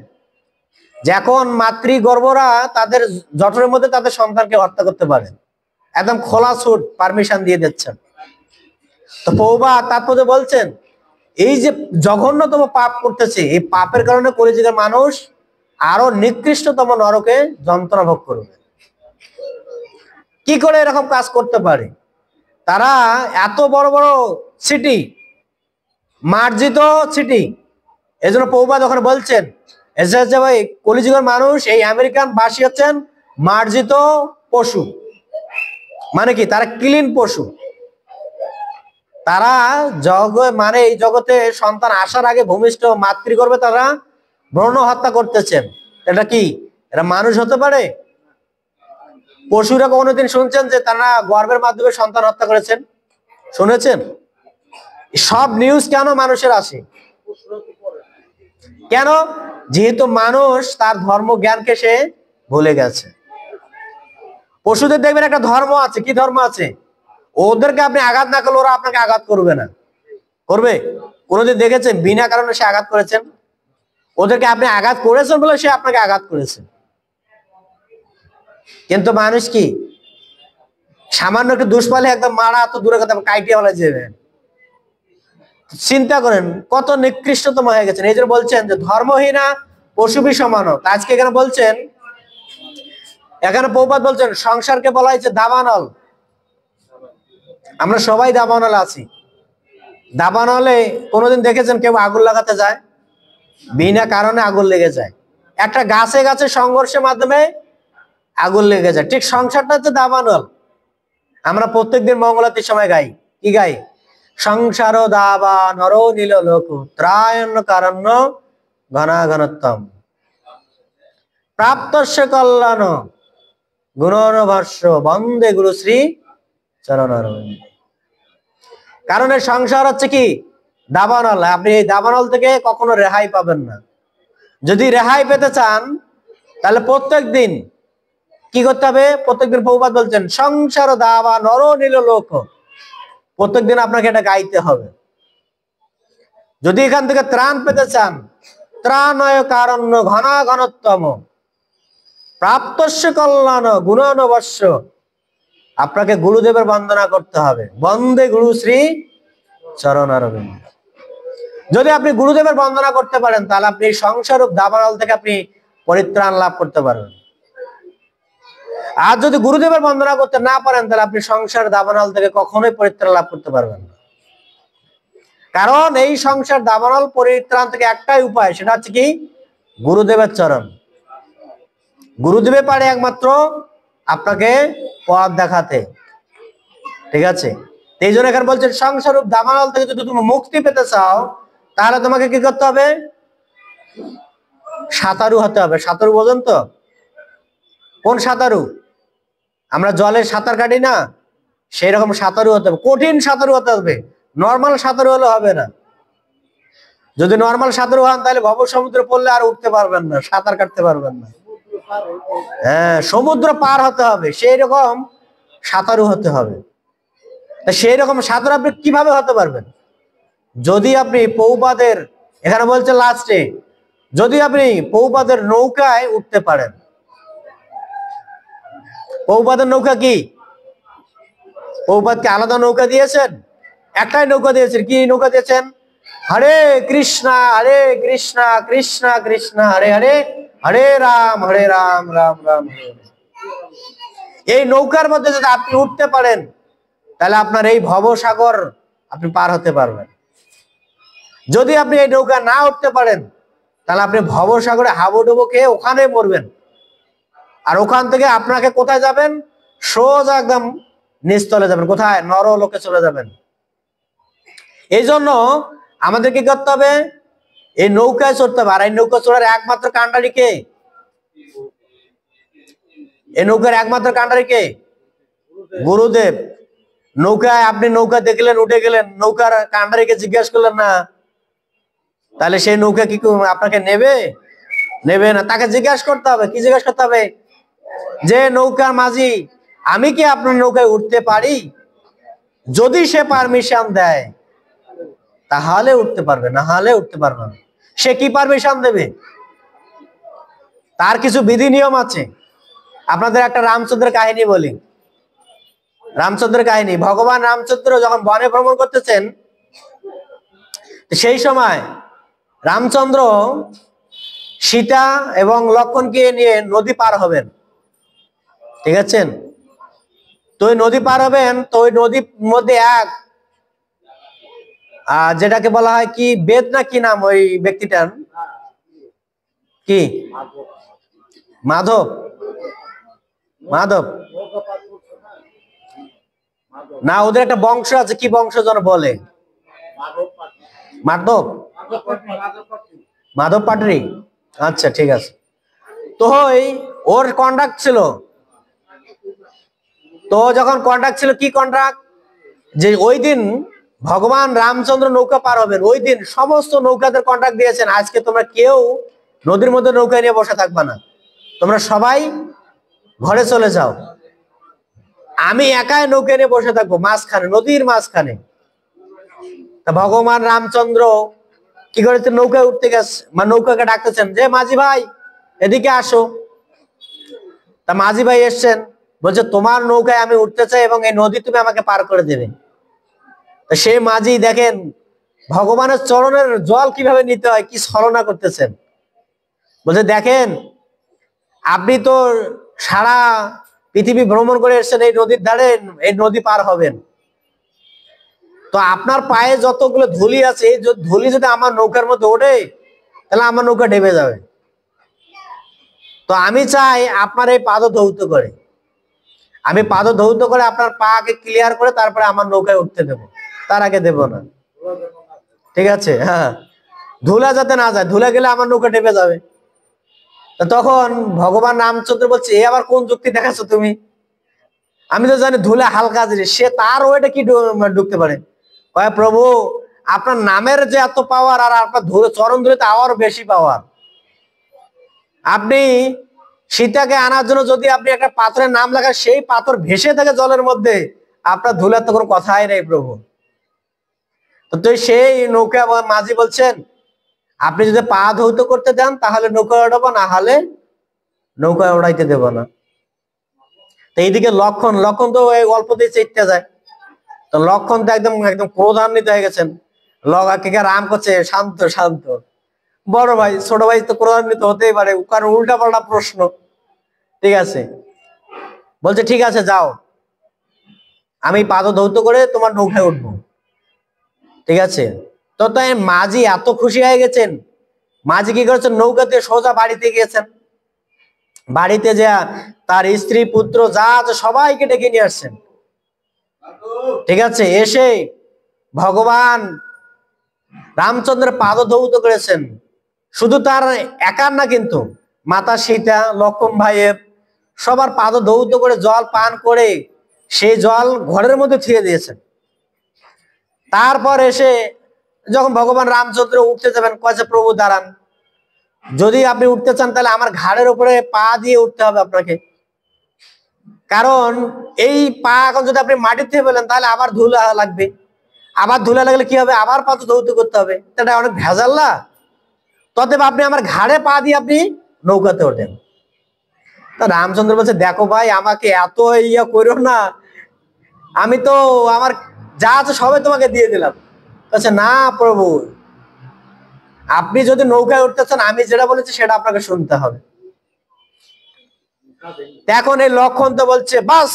A: যে এখন মাতৃগর্ভরা তাদের জঠরের মধ্যে তাদের সন্তানকে হত্যা করতে পারে, একদম খোলা ছুট পারমিশন দিয়ে দিচ্ছেন। তো প্রভুপাদ তাৎপর্য বলছেন এই যে জঘন্যতম পাপ করতেছে, এই পাপের কারণে কলিযুগের মানুষ আরো নিকৃষ্টতম নরকে যন্ত্রণা ভোগ করবে। কি করে এরকম কাজ করতে পারে? তারা এত বড় বড় সিটি, মার্জিত সিটি, এই জন্য প্রভুপাদ ওখানে বলছেন যে ভাই কলিযুগের মানুষ, এই আমেরিকান বাসী হচ্ছেন মার্জিত পশু। মানে কি? তারা ক্লিন পশু। তারা মানে এই জগতে সন্তান আসার আগে ভূমিষ্ঠ মাতৃগর্ভে তারা ভ্রূণ হত্যা করতেছেন। এটা কি? এটা মানুষ হতে পারে? পশুরা কোনোদিন শুনছেন যে তারা গর্ভের মাধ্যমে সন্তান হত্যা করেছেন? শুনেছেন? সব নিউজ কেন মানুষের আসে? কেন? যেহেতু মানুষ তার ধর্ম জ্ঞানকে সে ভুলে গেছে। পশুদের দেখবেন একটা ধর্ম আছে। কি ধর্ম আছে? ওদেরকে আপনি আঘাত না করলে ওরা আপনাকে আঘাত করবে না। করবে? কোনোদিন দেখেছেন বিনা কারণে সে আঘাত করেছেন? ওদেরকে আপনি আঘাত করেছেন বলে সে আপনাকে আঘাত করেছে। কিন্তু মানুষ কি সামান্য একটু দোষ পালে একদম মারা, তো দূরে কথা কাইটিয়ে বলা যাবে। চিন্তা করেন কত নিকৃষ্টতম হয়ে গেছেন। এই জন্য বলছেন যে ধর্মহীনা পশুবি সমান। আজকে এখানে বলছেন, এখানে প্রভুপাদ বলছেন সংসারকে বলা হয়েছে দাবানল। আমরা সবাই দাবানলে আছি। দাবানলে কোনোদিন দেখেছেন কেউ আগুন লাগাতে যায়? বিনা কারণে আগুন লেগে যায়। একটা গাছে গাছে সংঘর্ষের মাধ্যমে আগুন লেগে যায়। ঠিক সংসারটা হচ্ছে দাবানল। আমরা প্রত্যেকদিন মঙ্গলাতির সময় গাই, কি গাই? সংসার দাবানর নীল লোক ত্রায়ণ কারণ্য ঘনাঘনত্তম প্রাপ্তস্য কল্যাণ গুণনভাষ্য বন্দে গুরুশ্রী চরণারবিন্দ। কারণ এই সংসার হচ্ছে কি? দাবানল। আপনি এই দাবানল থেকে কখনো রেহাই পাবেন না। যদি রেহাই পেতে চান তাহলে প্রত্যেক দিন কি করতে হবে? প্রত্যেকদিন প্রভুপাদ বলছেন সংসার দাবানর নীল লোক, প্রত্যেকদিন আপনাকে এটা গাইতে হবে। যদি এখান থেকে ত্রাণ পেতে চান, ত্রাণয় কারণ্য ঘনাঘনত্তম প্রাপ্তস্য কল্যাণ গুণানবশ্য, আপনাকে গুরুদেবের বন্দনা করতে হবে। বন্দে গুরু শ্রী চরণারবিন্দ। যদি আপনি গুরুদেবের বন্দনা করতে পারেন তাহলে আপনি সংসারূপ দাবানল থেকে আপনি পরিত্রাণ লাভ করতে পারবেন। আর যদি গুরুদেবের বন্দনা করতে না পারেন তাহলে আপনি সংসার দাবানল থেকে কখনোই পরিত্রাণ লাভ করতে পারবেন না। কারণ এই সংসার দাবানল পরিত্রাণ থেকে একটাই উপায়, সেটা হচ্ছে কি? গুরুদেবের চরণ। গুরুদেবে পারে একমাত্র আপনাকে পথ দেখাতে। ঠিক আছে? এই জন্য এখানে বলছেন সংসারূপ দাবানল থেকে যদি তুমি মুক্তি পেতে চাও তাহলে তোমাকে কি করতে হবে? সাঁতারু হতে হবে। সাঁতারু বোঝেন তো? কোন সাঁতারু? আমরা জলে সাঁতার কাটি না, সেই রকম সাঁতারু হতে হবে। কঠিন সাঁতারু হতে হবে, নর্মাল সাঁতারু হলে হবে না। যদি নর্মাল সাঁতারু হন তাহলে ভব সমুদ্রে পড়লে আর উঠতে পারবেন না, সাঁতার কাটতে পারবেন না। হ্যাঁ, সমুদ্র পার হতে হবে, সেই রকম সাঁতারু হতে হবে। তা সেই রকম সাঁতারু আপনি কিভাবে হতে পারবেন? যদি আপনি প্রভুপাদের, এখানে বলছে লাস্টে, যদি আপনি প্রভুপাদের নৌকায় উঠতে পারেন। প্রভুপাদের নৌকা কি? প্রভুপাদকে আলাদা নৌকা দিয়েছেন? একটাই নৌকা দিয়েছেন। কি নৌকা দিয়েছেন? হরে কৃষ্ণা কৃষ্ণ কৃষ্ণ হরে হরে, হরে রাম রাম রাম হরে হরে। এই নৌকার মধ্যে যদি আপনি উঠতে পারেন তাহলে আপনার এই ভবসাগর আপনি পার হতে পারবেন। যদি আপনি এই নৌকা না উঠতে পারেন তাহলে আপনি ভবসাগরে হাবুডুবু খেয়ে ওখানে মরবেন। আর ওখান থেকে আপনাকে কোথায় যাবেন? সোজা একদম নিচতলে যাবেন। কোথায়? নরলোকে চলে যাবেন। এই জন্য আমাদের কি করতে হবে? এই নৌকায় চড়তে হবে। আর এই নৌকা চড়ার একমাত্র কান্ডারি কে? এই নৌকার একমাত্র কান্ডারি কে? গুরুদেব। নৌকায় আপনি নৌকা দেখলেন, উঠে গেলেন, নৌকার কান্ডারিকে জিজ্ঞেস করলেন না, তাহলে সেই নৌকা কি আপনাকে নেবে? নেবে না। তাকে জিজ্ঞাসা করতে হবে। কি জিজ্ঞাসা করতে হবে? যে নৌকার মাঝি, আমি কি আপনার নৌকায় উঠতে পারি? যদি সে পারমিশন দেয় তাহলে উঠতে পারবে, না হলে উঠতে পারবে না। সে কি পারমিশন দেবে? তার কিছু বিধি নিয়ম আছে। আপনাদের একটা রামচন্দ্রের কাহিনী বলি। রামচন্দ্রের কাহিনী, ভগবান রামচন্দ্র যখন বনে ভ্রমণ করতেছেন সেই সময় রামচন্দ্র সীতা এবং লক্ষ্মণকে নিয়ে নদী পার হবেন। ঠিক আছে? তো ওই নদী পার হবেন, তো ওই নদীর মধ্যে এক যেটাকে বলা হয় কি বেদ না কি নাম ওই ব্যক্তিটার? কি? মাধব। মাধব না, ওদের একটা বংশ আছে, কি বংশ যেন বলে? মাধব, মাধব পাটরি। আচ্ছা, ঠিক আছে। তো ওর কন্ট্রাক্ট ছিল। তো যখন কন্ট্রাক্ট ছিল, কি কন্ট্রাক্ট? যে ওই দিন ভগবান রামচন্দ্র নৌকা পার হবেন, ওই দিন সমস্ত নৌকাদের কন্ট্রাক্ট দিয়েছেন, আজকে তোমরা কেউ নদীর মধ্যে নৌকা নিয়ে বসে থাকবা না, তোমরা সবাই ঘরে চলে যাও, আমি একাই নৌকা নিয়ে বসে থাকবো মাঝখানে, নদীর মাঝখানে। তা ভগবান রামচন্দ্র কি করেছে? নৌকায় উঠতে গেছে, মানে নৌকাকে ডাকতেছেন যে মাঝি ভাই এদিকে আসো। তা মাঝি ভাই এসছেন, বলছে তোমার নৌকায় আমি উঠতে চাই এবং এই নদী তুমি আমাকে পার করে দেবে। তা সেই মাঝি দেখেন ভগবানের চরণের জল কিভাবে নিতে হয়, কি ছলনা করতেছেন। বলছে দেখেন আপনি তো সারা পৃথিবী ভ্রমণ করে এসেছেন, এই নদীর ধারে এই নদী পার হবেন, তো আপনার পায়ে যতগুলো ধুলি আছে, এই ধুলি যদি আমার নৌকার মধ্যে ওঠে তাহলে আমার নৌকা ডেবে যাবে। তো আমি চাই আপনার এই পাদ ধৌত করে, আমি পাদ ধৌত করে আপনার পাকে ক্লিয়ার করে তারপরে আমার নৌকায় উঠতে দেব, তার আগে দেব না। ঠিক আছে? হ্যাঁ, ধুলা যাতে না যায়, ধুলা গেলে আমার নৌকা ডেবে যাবে। তখন ভগবান রামচন্দ্র বলছে, এ আবার কোন যুক্তি দেখাচ্ছ তুমি? আমি তো জানি ধুলা হালকা জিনিস, সে তার ওইটা কি ঢুকতে পারে? কয় প্রভু, আপনার নামের যে এত পাওয়ার, আর আপনার চরণ ধুলিতে আরো বেশি পাওয়ার। আপনি সীতাকে আনার জন্য যদি আপনি একটা পাথরের নাম লেখা, সেই পাথর ভেসে থাকে জলের মধ্যে, আপনার ধুলার তো কোনো কথাই নেই প্রভু। তো সেই নৌকা মাঝি বলছেন, আপনি যদি পা ধৌত করতে দেন তাহলে নৌকা ওঠাবো, না হলে নৌকা ওড়াইতে দেব না। তো এইদিকে লক্ষণ তো অল্পতেই চেতে যায়। তো লক্ষণ তো একদম একদম ক্রোধান্বিত হয়ে গেছেন। রাম করছে, শান্ত শান্ত। বড় ভাই ছোট ভাই তো ক্রোধান্বিত হতেই পারে, কারণ উল্টা পাল্টা প্রশ্ন। ঠিক আছে, বলছে ঠিক আছে যাও, আমি পাদ ধৌত করে তোমার নৌকায় উঠবো। ঠিক আছে, তো তাই মাঝি এত খুশি হয়ে গেছেন। মাঝি কি করেছেন, নৌকাতে সোজা বাড়িতে গিয়েছেন। বাড়িতে যা তার স্ত্রী পুত্র যা আছে সবাইকে ডেকে নিয়ে আসছেন। ঠিক আছে, এসে ভগবান রামচন্দ্রের পাদ ধৌত করেছেন। শুধু তার একার না, কিন্তু মাতা সীতা, লক্ষণ ভাইয়ের সবার পাদ ধৌত করে জল পান করে সেই জল ঘরের মধ্যে থুয়ে দিয়েছেন। তারপর এসে যখন ভগবান রামচন্দ্র উঠতে যাবেন, কয়েছে প্রভু দাঁড়ান, যদি আপনি উঠতে চান তাহলে আমার ঘাড়ের উপরে পা দিয়ে উঠতে হবে আপনাকে। কারণ এই পা এখন যদি আপনি মাটিতে ফেলেন তাহলে আবার ধুলা লাগবে, আবার ধুলা লাগলে কি হবে, আবার পা ধৌত করতে হবে, এটা অনেক ভেজাল না? ততএব আপনি আমার ঘাড়ে পা দিয়ে আপনি নৌকাতে ওঠেন। তা রামচন্দ্র বলছে, দেখো ভাই, আমাকে এত ইয়া করো না, আমি তো আমার যা আছে সবাই তোমাকে দিয়ে দিলাম। বলছে, না প্রভু, আপনি যদি নৌকায় উঠতে চান আমি যেটা বলেছি সেটা আপনাকে শুনতে হবে। এখন এই লক্ষণ তো বলছে, বাস,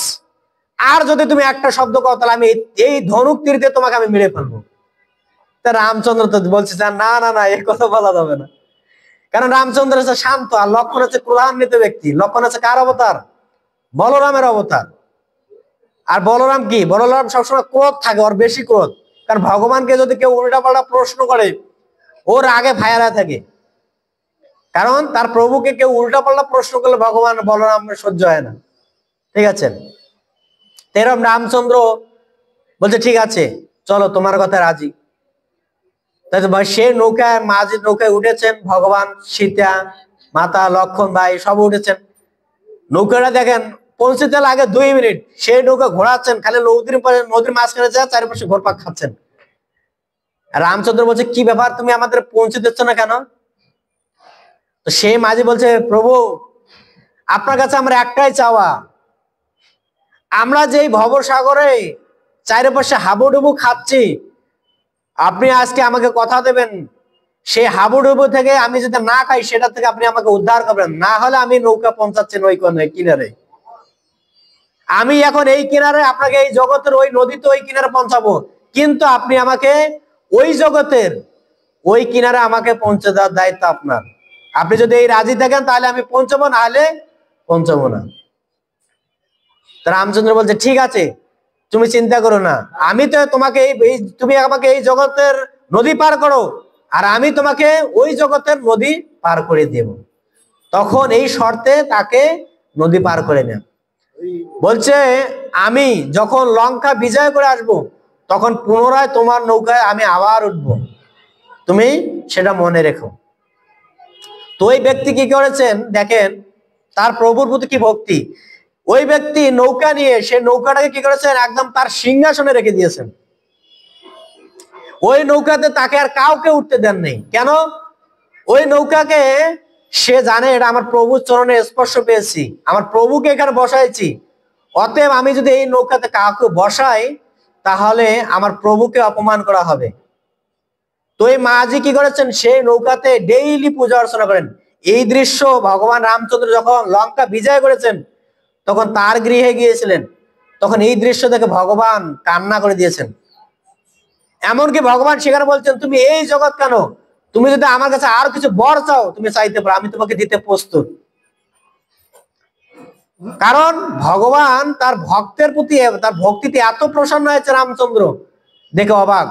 A: আর যদি তুমি একটা শব্দ করো তাহলে আমি এই ধনুক তীর দিয়ে তোমাকে আমি মেরে ফেলবো। তা রামচন্দ্র তো বলছে, না না না, এই কথা বলা যাবে না। কারণ রামচন্দ্র হচ্ছে শান্ত, আর লক্ষণ হচ্ছে ক্রোধান্বিত ব্যক্তি। লক্ষণ হচ্ছে কার অবতার? বলরামের অবতার। আর বলরাম কি, বলরাম সবসময় ক্রোধ থাকে, ওর বেশি ক্রোধ। কারণ ভগবানকে যদি কেউ উল্টা পাল্টা প্রশ্ন করে, ওর আগে ফায়ারা থাকে। কারণ তার প্রভুকে কেউ উল্টা পাল্টা প্রশ্ন করলে ভগবান বলরাম সহ্য হয় না। ঠিক আছে, এরকম রামচন্দ্র বলছে, ঠিক আছে চলো, তোমার কথা রাজি। সে নৌকায়, মাঝি নৌকায় উঠেছেন, ভগবান সীতা, মাতা, লক্ষণ ভাই সব উঠেছেন। নৌকাটা দেখেন পৌঁছতে লাগে 2 মিনিট, সেই নৌকা ঘোরাচ্ছেন, খালি নদীর মাঝখানে যা চারিপাশে ঘোরপাক খাচ্ছেন। রামচন্দ্র বলছে, কি ব্যাপার, তুমি আমাদের পৌঁছে দিচ্ছ না কেন? তো সেই মাঝি বলছে, প্রভু, আপনার কাছে আমরা একটাই চাওয়া, আমরা যেই ভবসাগরে চারিপাশে হাবুডুবু খাচ্ছি, আপনি আজকে আমাকে কথা দেবেন, সেই হাবুডুবু থেকে আমি যদি না খাই সেটা থেকে আপনি আমাকে উদ্ধার করবেন, না হলে আমি নৌকা পৌঁছাচ্ছি ওই কিনারে। আমি এখন এই কিনারে, আপনাকে এই জগতের ওই নদীতে ওই কিনারে পৌঁছাবো, কিন্তু আপনি আমাকে ওই জগতের ওই কিনারে আমাকে পৌঁছে দেওয়ার দায়িত্ব আপনার। আপনি যদি এই রাজি থাকেন তাহলে আমি পৌঁছাবো, না হলে পৌঁছাবো না। রামচন্দ্র বলছে, ঠিক আছে, তুমি চিন্তা করো না, আমি তো তোমাকে তুমি আমাকে এই জগতের নদী পার করো, আর আমি তোমাকে ওই জগতের নদী পার করে দেব। তখন এই শর্তে তাকে নদী পার করে নেন। বলছে, আমি যখন লঙ্কা বিজয় করে আসব তখন পুনরায় তোমার নৌকায় আমি আবার উঠবো, তুমি সেটা মনে রেখো। তো ওই ব্যক্তি কি করেছেন দেখেন, তার প্রভুর প্রতি কি ভক্তি। ওই ব্যক্তি নৌকা নিয়ে সে নৌকাটাকে কি করেছেন, একদম তার সিংহাসনে রেখে দিয়েছেন। ওই নৌকাতে তাকে আর কাউকে উঠতে দেন নেই। কেন? ওই নৌকাকে সে জানে এটা আমার প্রভুর চরণে স্পর্শ পেয়েছি, আমার প্রভুকে এখানে বসাইছি, অতএব আমি যদি এই নৌকাতে কাউকে বসাই তাহলে আমার প্রভুকে অপমান করা হবে। তো এই মাঝি কি করেছেন, সেই নৌকাতে ডেইলি পূজা অর্চনা করেন। এই দৃশ্য ভগবান রামচন্দ্র যখন লঙ্কা বিজয় করেছেন তখন তার গৃহে গিয়েছিলেন, তখন এই দৃশ্য দেখে ভগবান কান্না করে দিয়েছেন। এমনকি ভগবান সেখানে বলছেন, তুমি এই জগৎ কেন, তুমি যদি আমার কাছে আর কিছু বর চাও তুমি চাইতে পারো, আমি তোমাকে দিতে প্রস্তুত। কারণ ভগবান তার ভক্তের প্রতি, তার ভক্তিতে এত প্রসন্ন হয়েছে রামচন্দ্র, দেখে অবাক।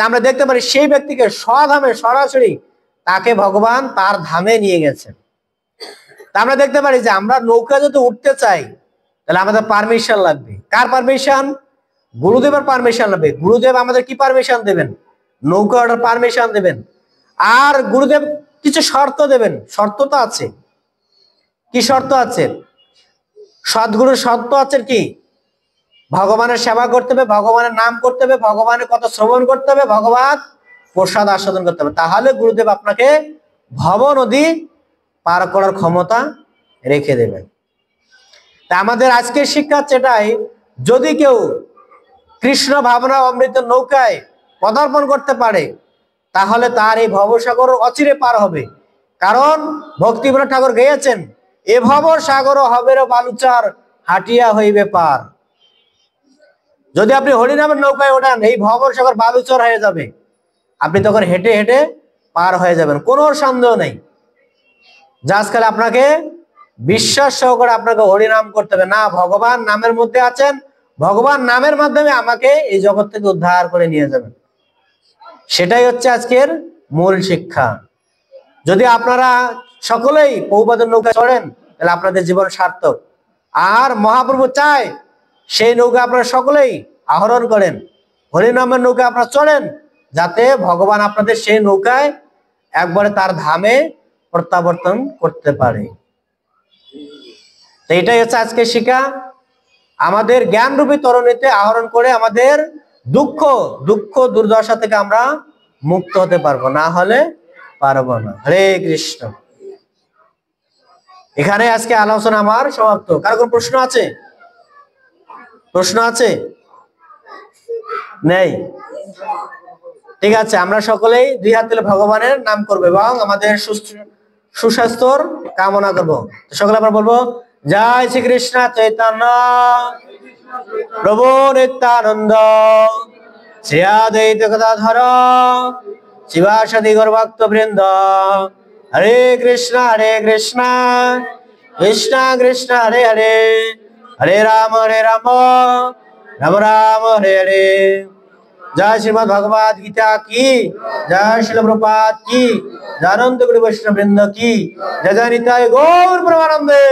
A: আমরা দেখতে পারি সেই ব্যক্তিকে স্বধামে সরাসরি তাকে ভগবান তার ধামে নিয়ে গেছেন। তা আমরা দেখতে পারি যে আমরা নৌকা যদি উঠতে চাই তাহলে আমাদের পারমিশন লাগবে। কার পারমিশন? গুরুদেবের পারমিশন লাগবে। গুরুদেব আমাদের কি পারমিশন দেবেন? নৌকা ওঠার পারমিশন দেবেন। আর গুরুদেব কিছু শর্ত দেবেন। শর্ত তো আছে। কি শর্ত আছে? সদ্গুরুর শর্ত আছে কি? ভগবানের সেবা করতে হবে, ভগবানের নাম করতে হবে, ভগবানের কথা শ্রবণ করতে হবে, ভগবান প্রসাদ আস্বাদন করতে হবে, তাহলে গুরুদেব আপনাকে ভব নদী পার করার ক্ষমতা রেখে দেবেন। তা আমাদের আজকের শিক্ষা সেটাই, যদি কেউ কৃষ্ণ ভাবনা অমৃত নৌকায় পদার্পণ করতে পারে তাহলে তার এই ভবসাগর অচিরে পার হবে। কারণ ভক্তিবিনোদ ঠাকুর গেয়েছেন, এ ভব সাগর হবে বালুচার, হাটিয়া হইবে পার। যদি আপনি হরিনামের নৌকায় ওঠান এই ভবসাগর বালুচর হয়ে যাবে, আপনি তখন হেঁটে হেঁটে পার হয়ে যাবেন, কোনো সন্দেহ নেই। আজকাল আপনাকে বিশ্বাস সহকারে আপনাকে হরিনাম করতে হবে, না ভগবান নামের মধ্যে আছেন, ভগবান নামের মাধ্যমে আমাকে এই জগৎ থেকে উদ্ধার করে নিয়ে যাবেন। সেটাই হচ্ছে আজকের মূল শিক্ষা। যদি আপনারা সকলেই প্রভুপাদের নৌকা চড়েন তাহলে আপনাদের জীবন সার্থক। আর মহাপ্রভু চায় সেই নৌকা আপনারা সকলেই আহরণ করেন, হরিনামের নৌকা আপনারা চড়েন, যাতে ভগবান আপনাদের সেই নৌকায় একবারে তার ধামে প্রত্যাবর্তন করতে পারে। তো এটাই হচ্ছে আজকে শিক্ষা। আমাদের জ্ঞানরূপী তরণীতে আহরণ করে আমাদের দুঃখ দুর্দশা থেকে আমরা মুক্ত হতে পারবো, না হলে পারবো না। হরে কৃষ্ণ। এখানে আজকে আলোচনা আমার সমাপ্ত। কার কোন প্রশ্ন আছে? প্রশ্ন আছে? নেই? ঠিক আছে, আমরা সকলেই দুই হাত তুলে ভগবানের নাম করবো এবং আমাদের সুস্বাস্থ্যর কামনা করবো। সকলে আমরা বলবো, জয় শ্রীকৃষ্ণ চৈতন্য প্রভু নিত্যানন্দ, শ্রী অদ্বৈত গদাধর শিবাসাদি গৌর ভক্ত বৃন্দ, হরে কৃষ্ণ কৃষ্ণ কৃষ্ণ হরে হরে, হরে রাম রাম রাম হরে হরে। जय श्रीमद् भगवद गीता की, जय श्रील प्रभुपाद की, जय अनंत गुरु वैष्णव वृंद की, जय जय निताय गौर प्रेमानंदे।